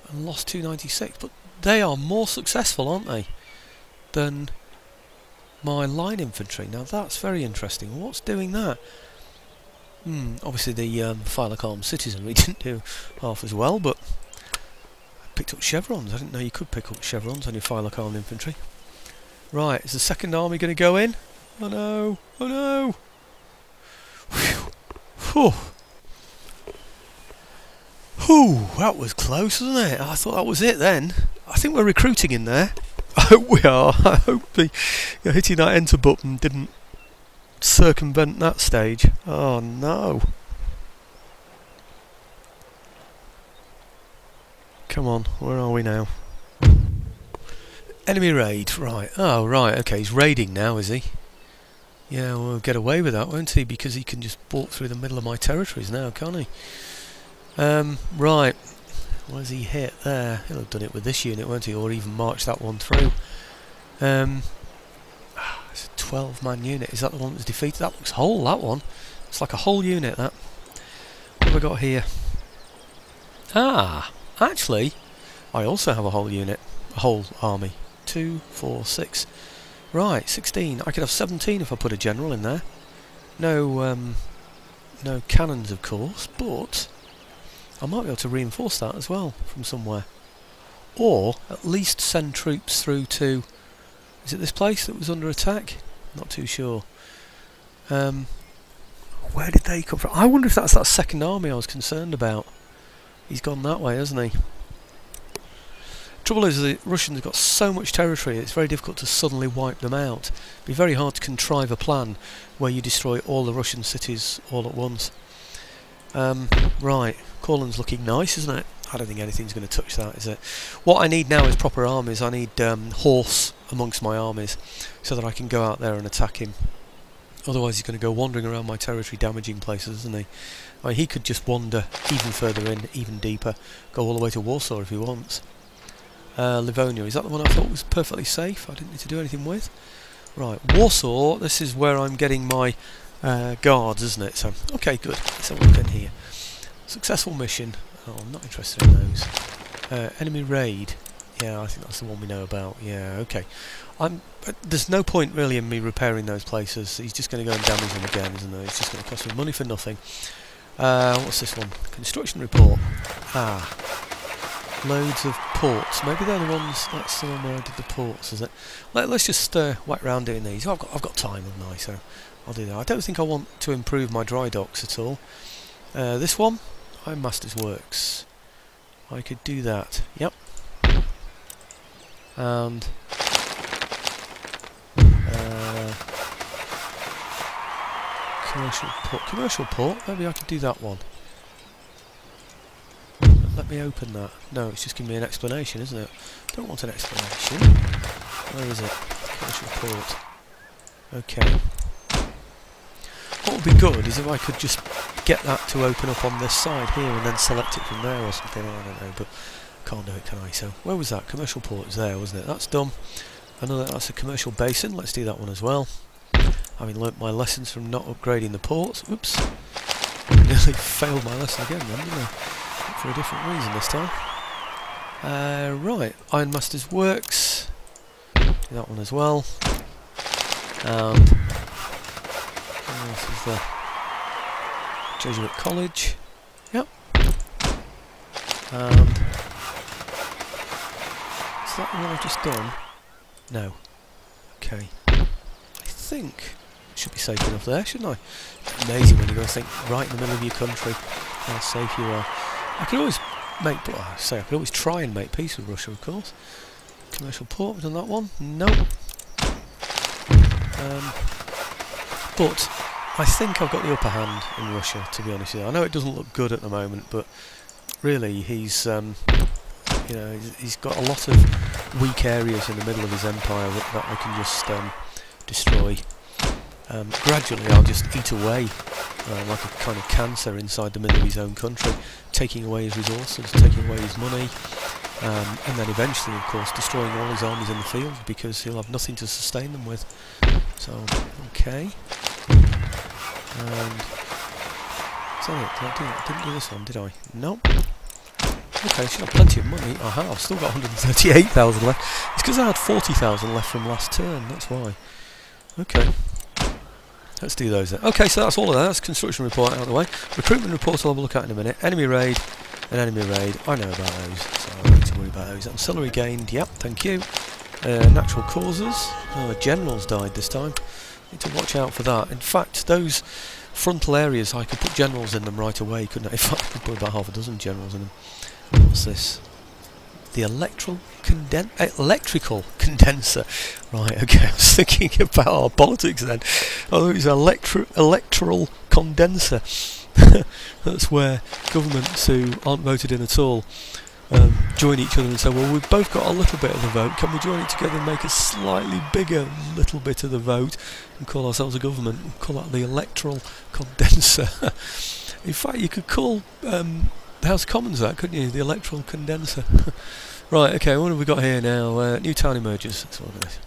and lost 296. But they are more successful, aren't they, than my line infantry? Now that's very interesting. What's doing that? Obviously the Phylacalm citizenry didn't do half as well, but picked up chevrons. I didn't know you could pick up chevrons on your Phylacalm infantry. Right, is the second army going to go in? Oh no! Oh no! Whew. Whew. Whew, that was close, wasn't it? I thought that was it then. I think we're recruiting in there. I hope we are. I hope the hitting that enter button didn't circumvent that stage. Oh no. Come on, where are we now? Enemy raid, right. Oh right, okay, he's raiding now, is he? Yeah, we'll get away with that, won't he? Because he can just walk through the middle of my territories now, can't he? Right. Where's he hit? There. He'll have done it with this unit, won't he? Or even marched that one through. It's a 12-man unit. Is that the one that was defeated? That looks whole, that one. It's like a whole unit, that. What have I got here? Ah! Actually, I also have a whole unit. A whole army. 2, 4, 6. Right, 16. I could have 17 if I put a general in there. No, no cannons, of course, but I might be able to reinforce that as well from somewhere. Or at least send troops through to... Is it this place that was under attack? Not too sure. Where did they come from? I wonder if that's that second army I was concerned about. He's gone that way, hasn't he? Trouble is, the Russians have got so much territory, it's very difficult to suddenly wipe them out. It'd be very hard to contrive a plan where you destroy all the Russian cities all at once. Right, Courland's looking nice, isn't it? I don't think anything's going to touch that, is it? What I need now is proper armies. I need horse amongst my armies so that I can go out there and attack him. Otherwise he's going to go wandering around my territory damaging places, isn't he? I mean, he could just wander even further in, even deeper, go all the way to Warsaw if he wants. Lithuania, is that the one I thought was perfectly safe? I didn't need to do anything with. Right, Warsaw, this is where I'm getting my guards, isn't it? So, okay, good. Let's have a look in here. Successful mission. Oh, I'm not interested in those. Enemy raid. Yeah, I think that's the one we know about. Yeah, okay. There's no point really in me repairing those places. He's just going to go and damage them again, isn't there? It's just going to cost me money for nothing. What's this one? Construction report. Ah. Loads of ports. Maybe they're the ones. That's the one where I did the ports, is it? Let's just whack around doing these. Oh, I've got time, haven't I? So I'll do that. I don't think I want to improve my dry docks at all. This one, I'm Master's Works. I could do that. Yep. And commercial port. Commercial port. Maybe I could do that one. Let me open that. No, it's just giving me an explanation, isn't it? Don't want an explanation. Where is it? Commercial port. Okay. What would be good is if I could just get that to open up on this side here and then select it from there or something. I don't know, but can't do it, can I? So where was that? Commercial port is there, wasn't it? That's done. Another, that's a commercial basin. Let's do that one as well. Having learnt my lessons from not upgrading the ports. Oops. Nearly failed my lesson again then, didn't I? For a different reason this time. Right, Ironmaster's Works. Do that one as well. And this is the Jesuit College. Yep. And is that the one I've just done? No. Okay. I think it should be safe enough there, shouldn't I? Amazing when you go and think right in the middle of your country how safe you are. I could always make, I could always try and make peace with Russia, of course. Commercial port, we've done that one. Nope. But I think I've got the upper hand in Russia, to be honest with you. I know it doesn't look good at the moment, but really he's, you know, he's got a lot of weak areas in the middle of his empire that I can just destroy. Gradually I'll just eat away like a kind of cancer inside the middle of his own country, taking away his resources, taking away his money, and then eventually, of course, destroying all his armies in the field because he'll have nothing to sustain them with. So, okay. And is that it? I didn't do this one, did I? Nope. Okay, should have plenty of money. Aha, I've still got 138,000 left. It's because I had 40,000 left from last turn, that's why. Okay. Let's do those then. Okay, so that's all of that. That's construction report out of the way. Recruitment report I'll have a look at in a minute. Enemy raid and enemy raid. I know about those, so I don't need to worry about those. Ancillary gained, yep, thank you. Natural causes. Oh, generals died this time. Need to watch out for that. In fact, those frontal areas, I could put generals in them right away, couldn't I? In fact, I could put about half a dozen generals in them. What's this? The electrical condenser. Right, okay, I was thinking about our politics then. Oh, it's an electoral condenser. That's where governments who aren't voted in at all join each other and say, well, we've both got a little bit of the vote, can we join it together and make a slightly bigger little bit of the vote and call ourselves a government? We'll call that the electoral condenser. In fact, you could call the House of Commons that, couldn't you? The electoral condenser. Right, okay, what have we got here now? New town emerges. That's what it is.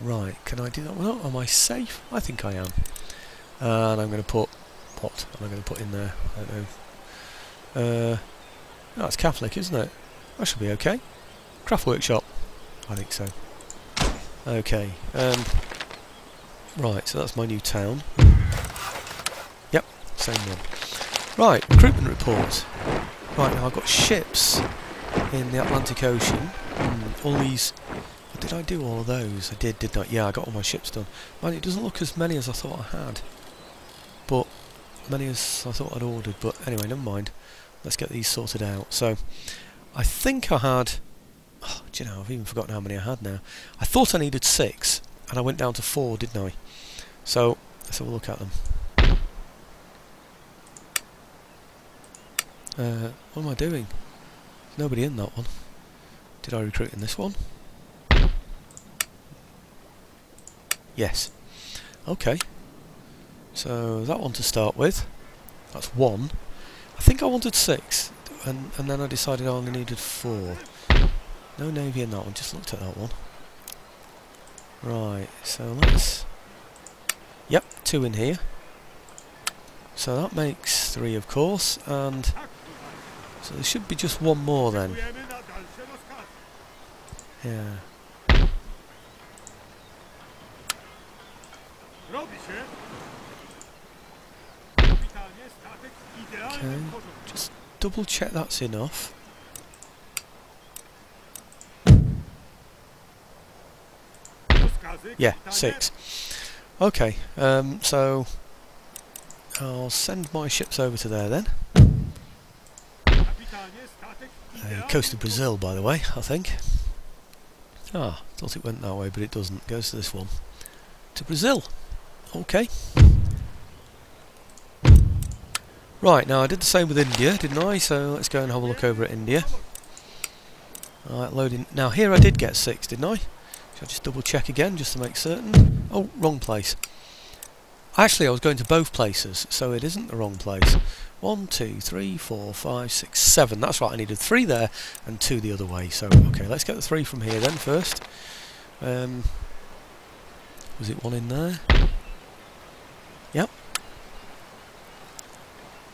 Right, can I do that one? Am I safe? I think I am. And I'm going to put... what am I going to put in there? I don't know. No, it's Catholic, isn't it? That should be okay. Craft workshop. I think so. Okay. Right, so that's my new town. Yep, same one. Right, recruitment report. Right, now I've got ships in the Atlantic Ocean. All these... Did I do all of those? I did, didn't I? Yeah, I got all my ships done. Man, it doesn't look as many as I thought I had. But, many as I thought I'd ordered. But anyway, never mind. Let's get these sorted out. So, I think I had... Oh, do you know, I've even forgotten how many I had now. I thought I needed 6, and I went down to 4, didn't I? So, let's have a look at them. What am I doing? There's nobody in that one. Did I recruit in this one? Yes. Okay. So, that one to start with. That's 1. I think I wanted 6, and then I decided I only needed 4. No navy in that one, just looked at that one. Right, so let's... Yep, 2 in here. So that makes 3, of course, and... So there should be just 1 more then. Yeah. Okay, just double check that's enough. Yeah, 6. Okay, so I'll send my ships over to there then. Coast of Brazil, by the way, I think. Ah, thought it went that way, but it doesn't. It goes to this one. To Brazil. Okay. Right, now I did the same with India, didn't I? So let's go and have a look over at India. Alright, loading. Now here I did get 6, didn't I? Shall I just double check again, just to make certain? Oh, wrong place. Actually, I was going to both places, so it isn't the wrong place. 1, 2, 3, 4, 5, 6, 7. That's right, I needed 3 there and 2 the other way. So, okay, let's get the 3 from here then first. Was it 1 in there? Yep.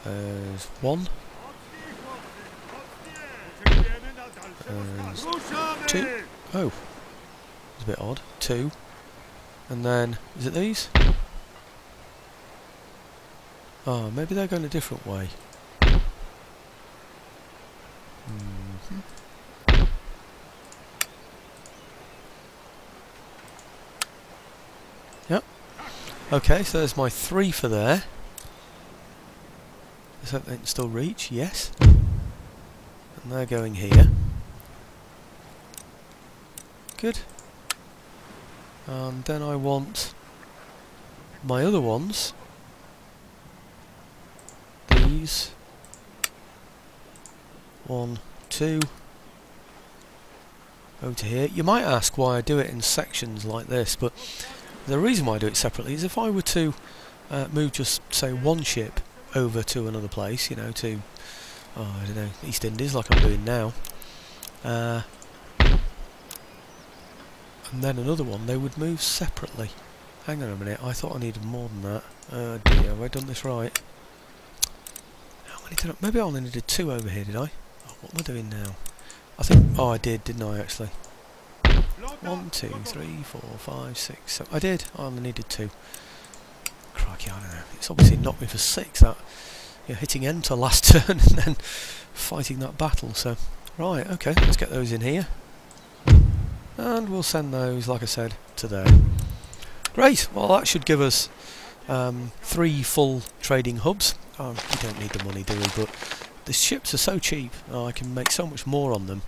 There's 1. There's 2. Oh. It's a bit odd. 2. And then, is it these? Oh, maybe they're going a different way. Yep. Okay, so there's my 3 for there. Does that they can still reach? Yes. And they're going here. Good. And then I want my other ones. These. 1, 2. Over to here. You might ask why I do it in sections like this, but the reason why I do it separately is if I were to move just, say, 1 ship over to another place, you know, to, oh, I don't know, East Indies, like I'm doing now, and then another one, they would move separately. Hang on a minute, I thought I needed more than that. Oh dear, have I done this right? How many did I... Maybe I only needed 2 over here, did I? Oh, what am I doing now? I think... Oh, I did, didn't I, actually? 1, 2, 3, 4, 5, 6, 7... I did, I only needed 2. Crikey, I don't know. It's obviously knocked me for 6, that... You know, hitting enter last turn and then fighting that battle, so... Right, okay, let's get those in here. And we'll send those, like I said, to there. Great, well that should give us 3 full trading hubs. We don't need the money, do we? But the ships are so cheap. I can make so much more on them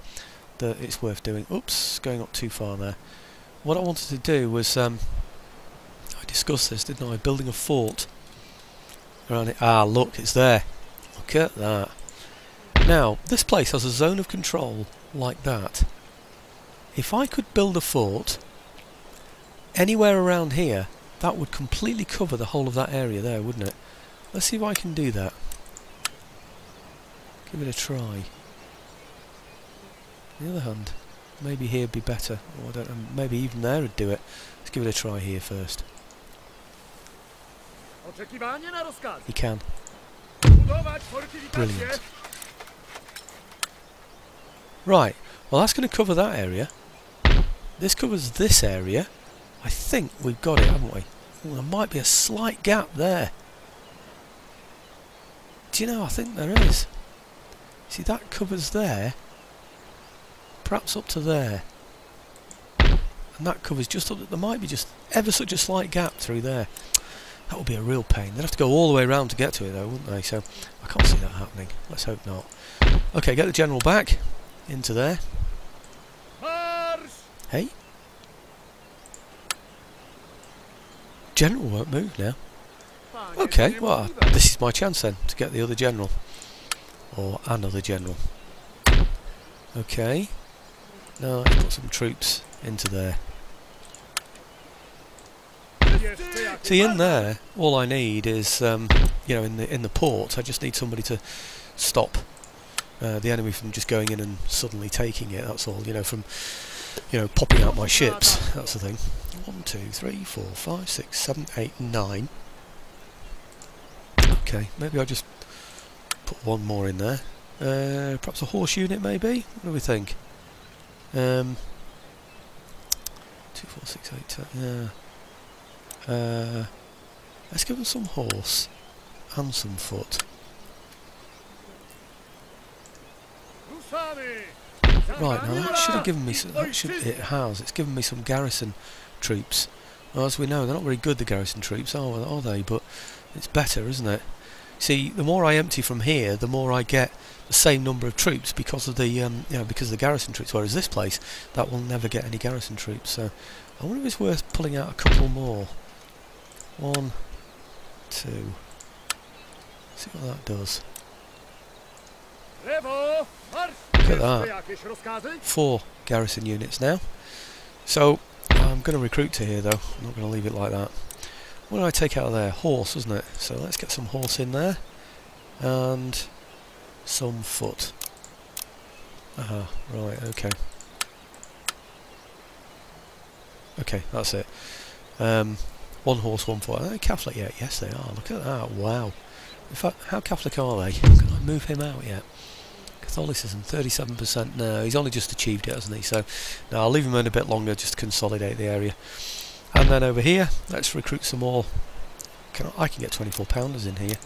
that it's worth doing. Oops, going up too far there. What I wanted to do was, I discussed this, didn't I? Building a fort around it. Ah, look, it's there. Look at that. Now, this place has a zone of control like that. If I could build a fort anywhere around here, that would completely cover the whole of that area there, wouldn't it? Let's see if I can do that. Give it a try. On the other hand, maybe here would be better. Or I don't know, maybe even there would do it. Let's give it a try here first. You can. Brilliant. Right, well that's going to cover that area. This covers this area. I think we've got it, haven't we? Well, there might be a slight gap there. Do you know, I think there is. See, that covers there. Perhaps up to there. And that covers just up, there might be just ever such a slight gap through there. That would be a real pain. They'd have to go all the way around to get to it though, wouldn't they? So, I can't see that happening. Let's hope not. Okay, get the general back. Into there. Hey? General won't move now. Okay, well, this is my chance then to get the other general. Or another general. Okay. Now let's put some troops into there. See, in there, all I need is, you know, in the port, I just need somebody to stop the enemy from just going in and suddenly taking it. That's all. You know, from popping out my ships. That's the thing. 1, 2, 3, 4, 5, 6, 7, 8, 9. Okay, maybe I'll just put one more in there. Perhaps a horse unit, maybe. What do we think? 2, 4, 6, 8, 10. Yeah. Let's give them some horse and some foot. Right, now that should have given me some, it has, it's given me some garrison troops. Well, as we know, they're not very good, the garrison troops, are they? But it's better, isn't it? See, the more I empty from here, the more I get the same number of troops because of the because of the garrison troops. Whereas this place, that will never get any garrison troops. So I wonder if it's worth pulling out a couple more. 1, 2. See what that does. Look at that. 4 garrison units now. So I'm going to recruit to here though. I'm not going to leave it like that. What did I take out of there? Horse, wasn't it? So let's get some horse in there. And some foot. Aha, right, okay. Okay, that's it. 1 horse, 1 foot. Are they Catholic yet? Yes, they are. Look at that. Wow. In fact, how Catholic are they? Can I move him out yet? Catholicism, 37% now. He's only just achieved it, hasn't he? So, now I'll leave him in a bit longer just to consolidate the area. And then over here, let's recruit some more. I can get 24 pounders in here.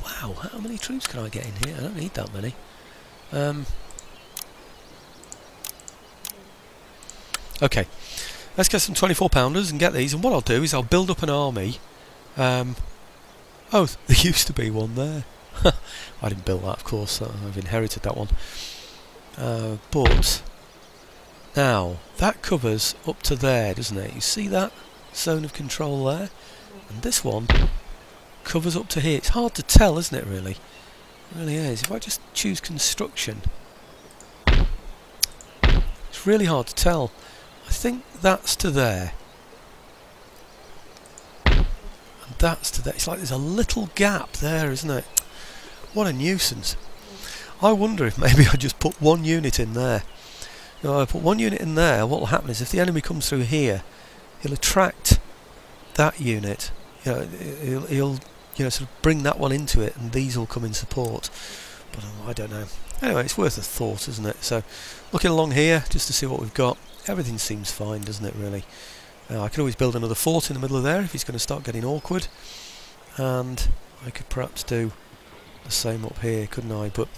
Wow, how many troops can I get in here? I don't need that many. Okay, let's get some 24 pounders and get these. And what I'll do is I'll build up an army. Oh, there used to be one there. I didn't build that, of course. I've inherited that one. But now that covers up to there, doesn't it? You see that zone of control there, and this one covers up to here. It's hard to tell, isn't it? Really, it really is. If I just choose construction, it's really hard to tell. I think that's to there. And that's to there. It's like there's a little gap there, isn't it? What a nuisance. I wonder if maybe I just put 1 unit in there. You know, I put 1 unit in there, what will happen is if the enemy comes through here, he'll attract that unit. You know, he'll sort of bring that one into it, and these will come in support. But I don't know. Anyway, it's worth a thought, isn't it? So, looking along here, just to see what we've got. Everything seems fine, doesn't it, really? I could always build another fort in the middle of there if he's going to start getting awkward. And I could perhaps do the same up here, couldn't I? But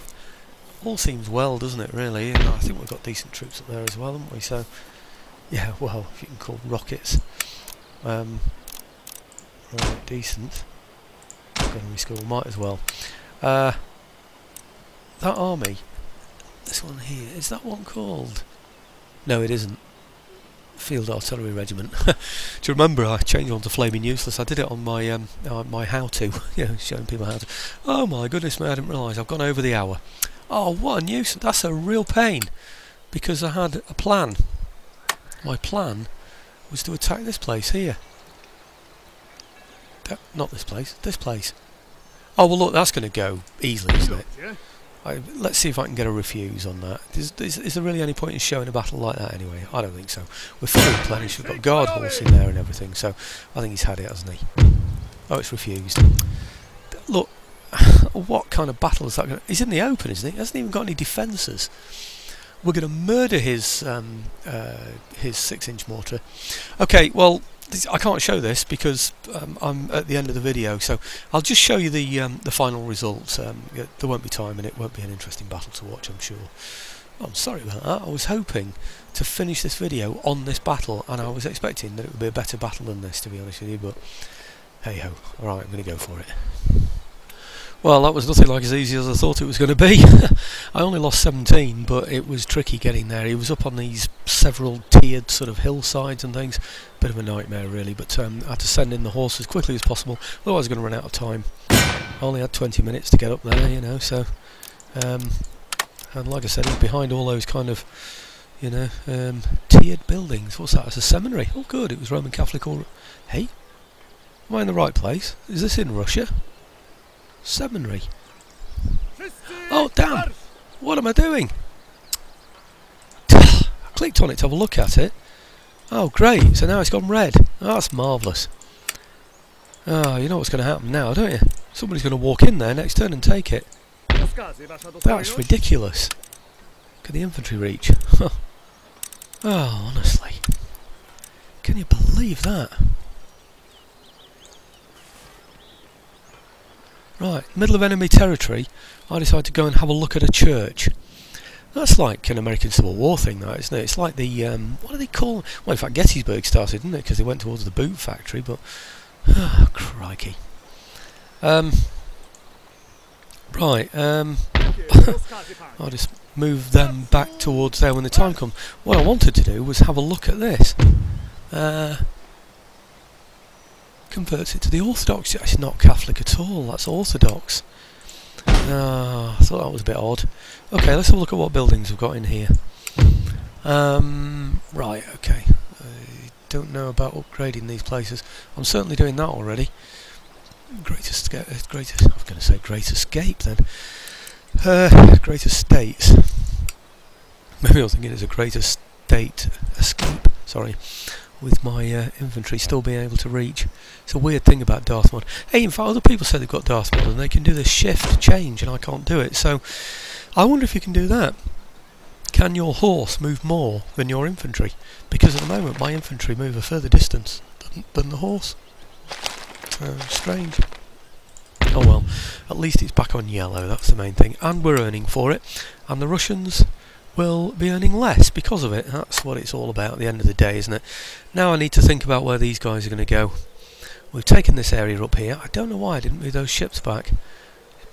all seems well, doesn't it, really? And I think we've got decent troops up there as well, haven't we? So, yeah, well, if you can call rockets Right, decent. Gunnery school, might as well. That army, this one here, is that one called? No, it isn't. Field Artillery Regiment. Do you remember I changed on to Flaming Useless? I did it on my my how-to, showing people how to. Oh my goodness me, I didn't realise I've gone over the hour. Oh, what a nuisance! That's a real pain, because I had a plan. My plan was to attack this place here. Not this place, this place. Oh well, look, that's going to go easily, isn't it? Let's see if I can get a refuse on that. Is there really any point in showing a battle like that anyway? I don't think so. We're fully replenished, we've got guard horse in there and everything, so I think he's had it, hasn't he? Oh, it's refused. Look, what kind of battle is that going to... He's in the open, isn't he? He hasn't even got any defences. We're going to murder his 6-inch mortar. Okay, well, I can't show this because I'm at the end of the video, so I'll just show you the final results. There won't be time and it won't be an interesting battle to watch, I'm sure. Oh, I'm sorry about that. I was hoping to finish this video on this battle, and I was expecting that it would be a better battle than this, to be honest with you, but hey ho. Alright, I'm going to go for it. Well, that was nothing like as easy as I thought it was going to be. I only lost 17, but it was tricky getting there. He was up on these several tiered sort of hillsides and things. Bit of a nightmare really, but I had to send in the horse as quickly as possible, otherwise I was going to run out of time. I only had 20 minutes to get up there, you know, so... and like I said, he's behind all those kind of, you know, tiered buildings. What's that? It's a seminary. Oh good, it was Roman Catholic or... Hey? Am I in the right place? Is this in Russia? Seminary. Oh damn! What am I doing? I clicked on it to have a look at it. Oh great, so now it's gone red. Oh, that's marvellous. Oh, you know what's going to happen now, don't you? Somebody's going to walk in there next turn and take it. That's ridiculous. Can the infantry reach? Oh, honestly. Can you believe that? Right, middle of enemy territory, I decided to go and have a look at a church. That's like an American Civil War thing, that, isn't it? It's like the, what do they call... Well, in fact, Gettysburg started, didn't it? Because they went towards the boot factory, but... Oh, crikey. Right, I'll just move them back towards there when the time comes. What I wanted to do was have a look at this. Converts it to the Orthodox. It's not Catholic at all, that's Orthodox. I thought that was a bit odd. Okay, let's have a look at what buildings we've got in here. Right, okay. I don't know about upgrading these places. I'm certainly doing that already. Great Escape then. Great Estates. Maybe I was thinking it's a Great Estate Escape, sorry. With my infantry still being able to reach. It's a weird thing about Darthmod. Hey, in fact, other people say they've got Darthmod and they can do this shift change and I can't do it. So, I wonder if you can do that. Can your horse move more than your infantry? Because at the moment my infantry move a further distance than the horse. Strange. Oh well, at least it's back on yellow, that's the main thing. And we're earning for it. And the Russians will be earning less because of it. That's what it's all about at the end of the day, isn't it? Now I need to think about where these guys are going to go. We've taken this area up here. I don't know why I didn't move those ships back.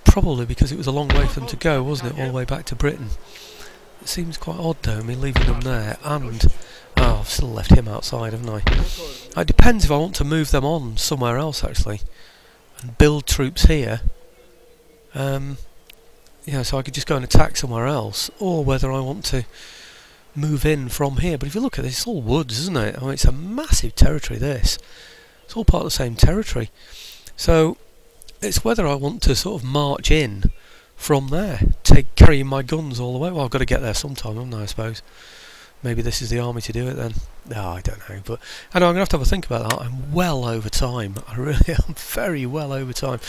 Probably because it was a long way for them to go, wasn't it? All the way back to Britain. It seems quite odd though, me leaving them there. And... oh, I've still left him outside, haven't I? It depends if I want to move them on somewhere else, actually. And build troops here. Yeah, so I could just go and attack somewhere else, or whether I want to move in from here. But if you look at this, it's all woods, isn't it? I mean, it's a massive territory, this. It's all part of the same territory. So, it's whether I want to sort of march in from there, carrying my guns all the way. Well, I've got to get there sometime, haven't I suppose? Maybe this is the army to do it then. No, I don't know. But I know I'm going to have a think about that. I'm well over time. I really am very well over time.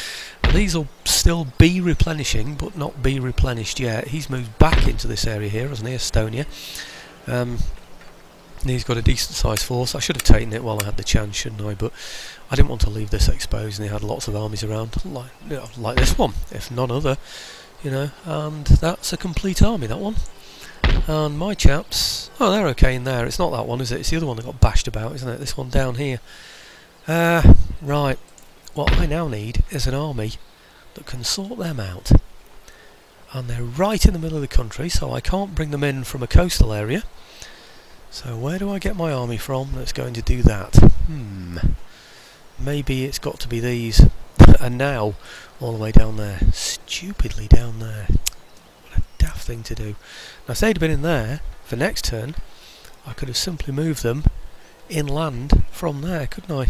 And these will still be replenishing, but not be replenished yet. He's moved back into this area here, hasn't he? Estonia. He's got a decent sized force. I should have taken it while I had the chance, shouldn't I? But I didn't want to leave this exposed, and he had lots of armies around, like this one, if none other. You know, and that's a complete army, that one. And my chaps, oh, they're okay in there. It's not that one, is it? It's the other one that got bashed about, isn't it? This one down here. Right, what I now need is an army that can sort them out. And they're right in the middle of the country, so I can't bring them in from a coastal area. So where do I get my army from that's going to do that? Maybe it's got to be these. And now, all the way down there. Stupidly down there. What a daft thing to do. Now if they'd been in there, for next turn, I could have simply moved them inland from there, couldn't I?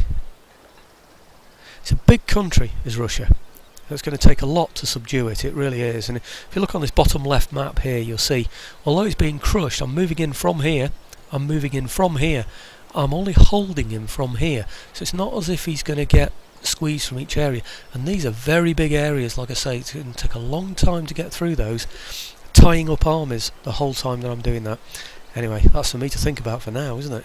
It's a big country, is Russia. It's going to take a lot to subdue it, it really is. And if you look on this bottom left map here, you'll see, although it's being crushed, I'm moving in from here, I'm moving in from here, I'm only holding him from here. So it's not as if he's going to get squeezed from each area. And these are very big areas, like I say, it's going to take a long time to get through those, tying up armies the whole time that I'm doing that. Anyway, that's for me to think about for now, isn't it?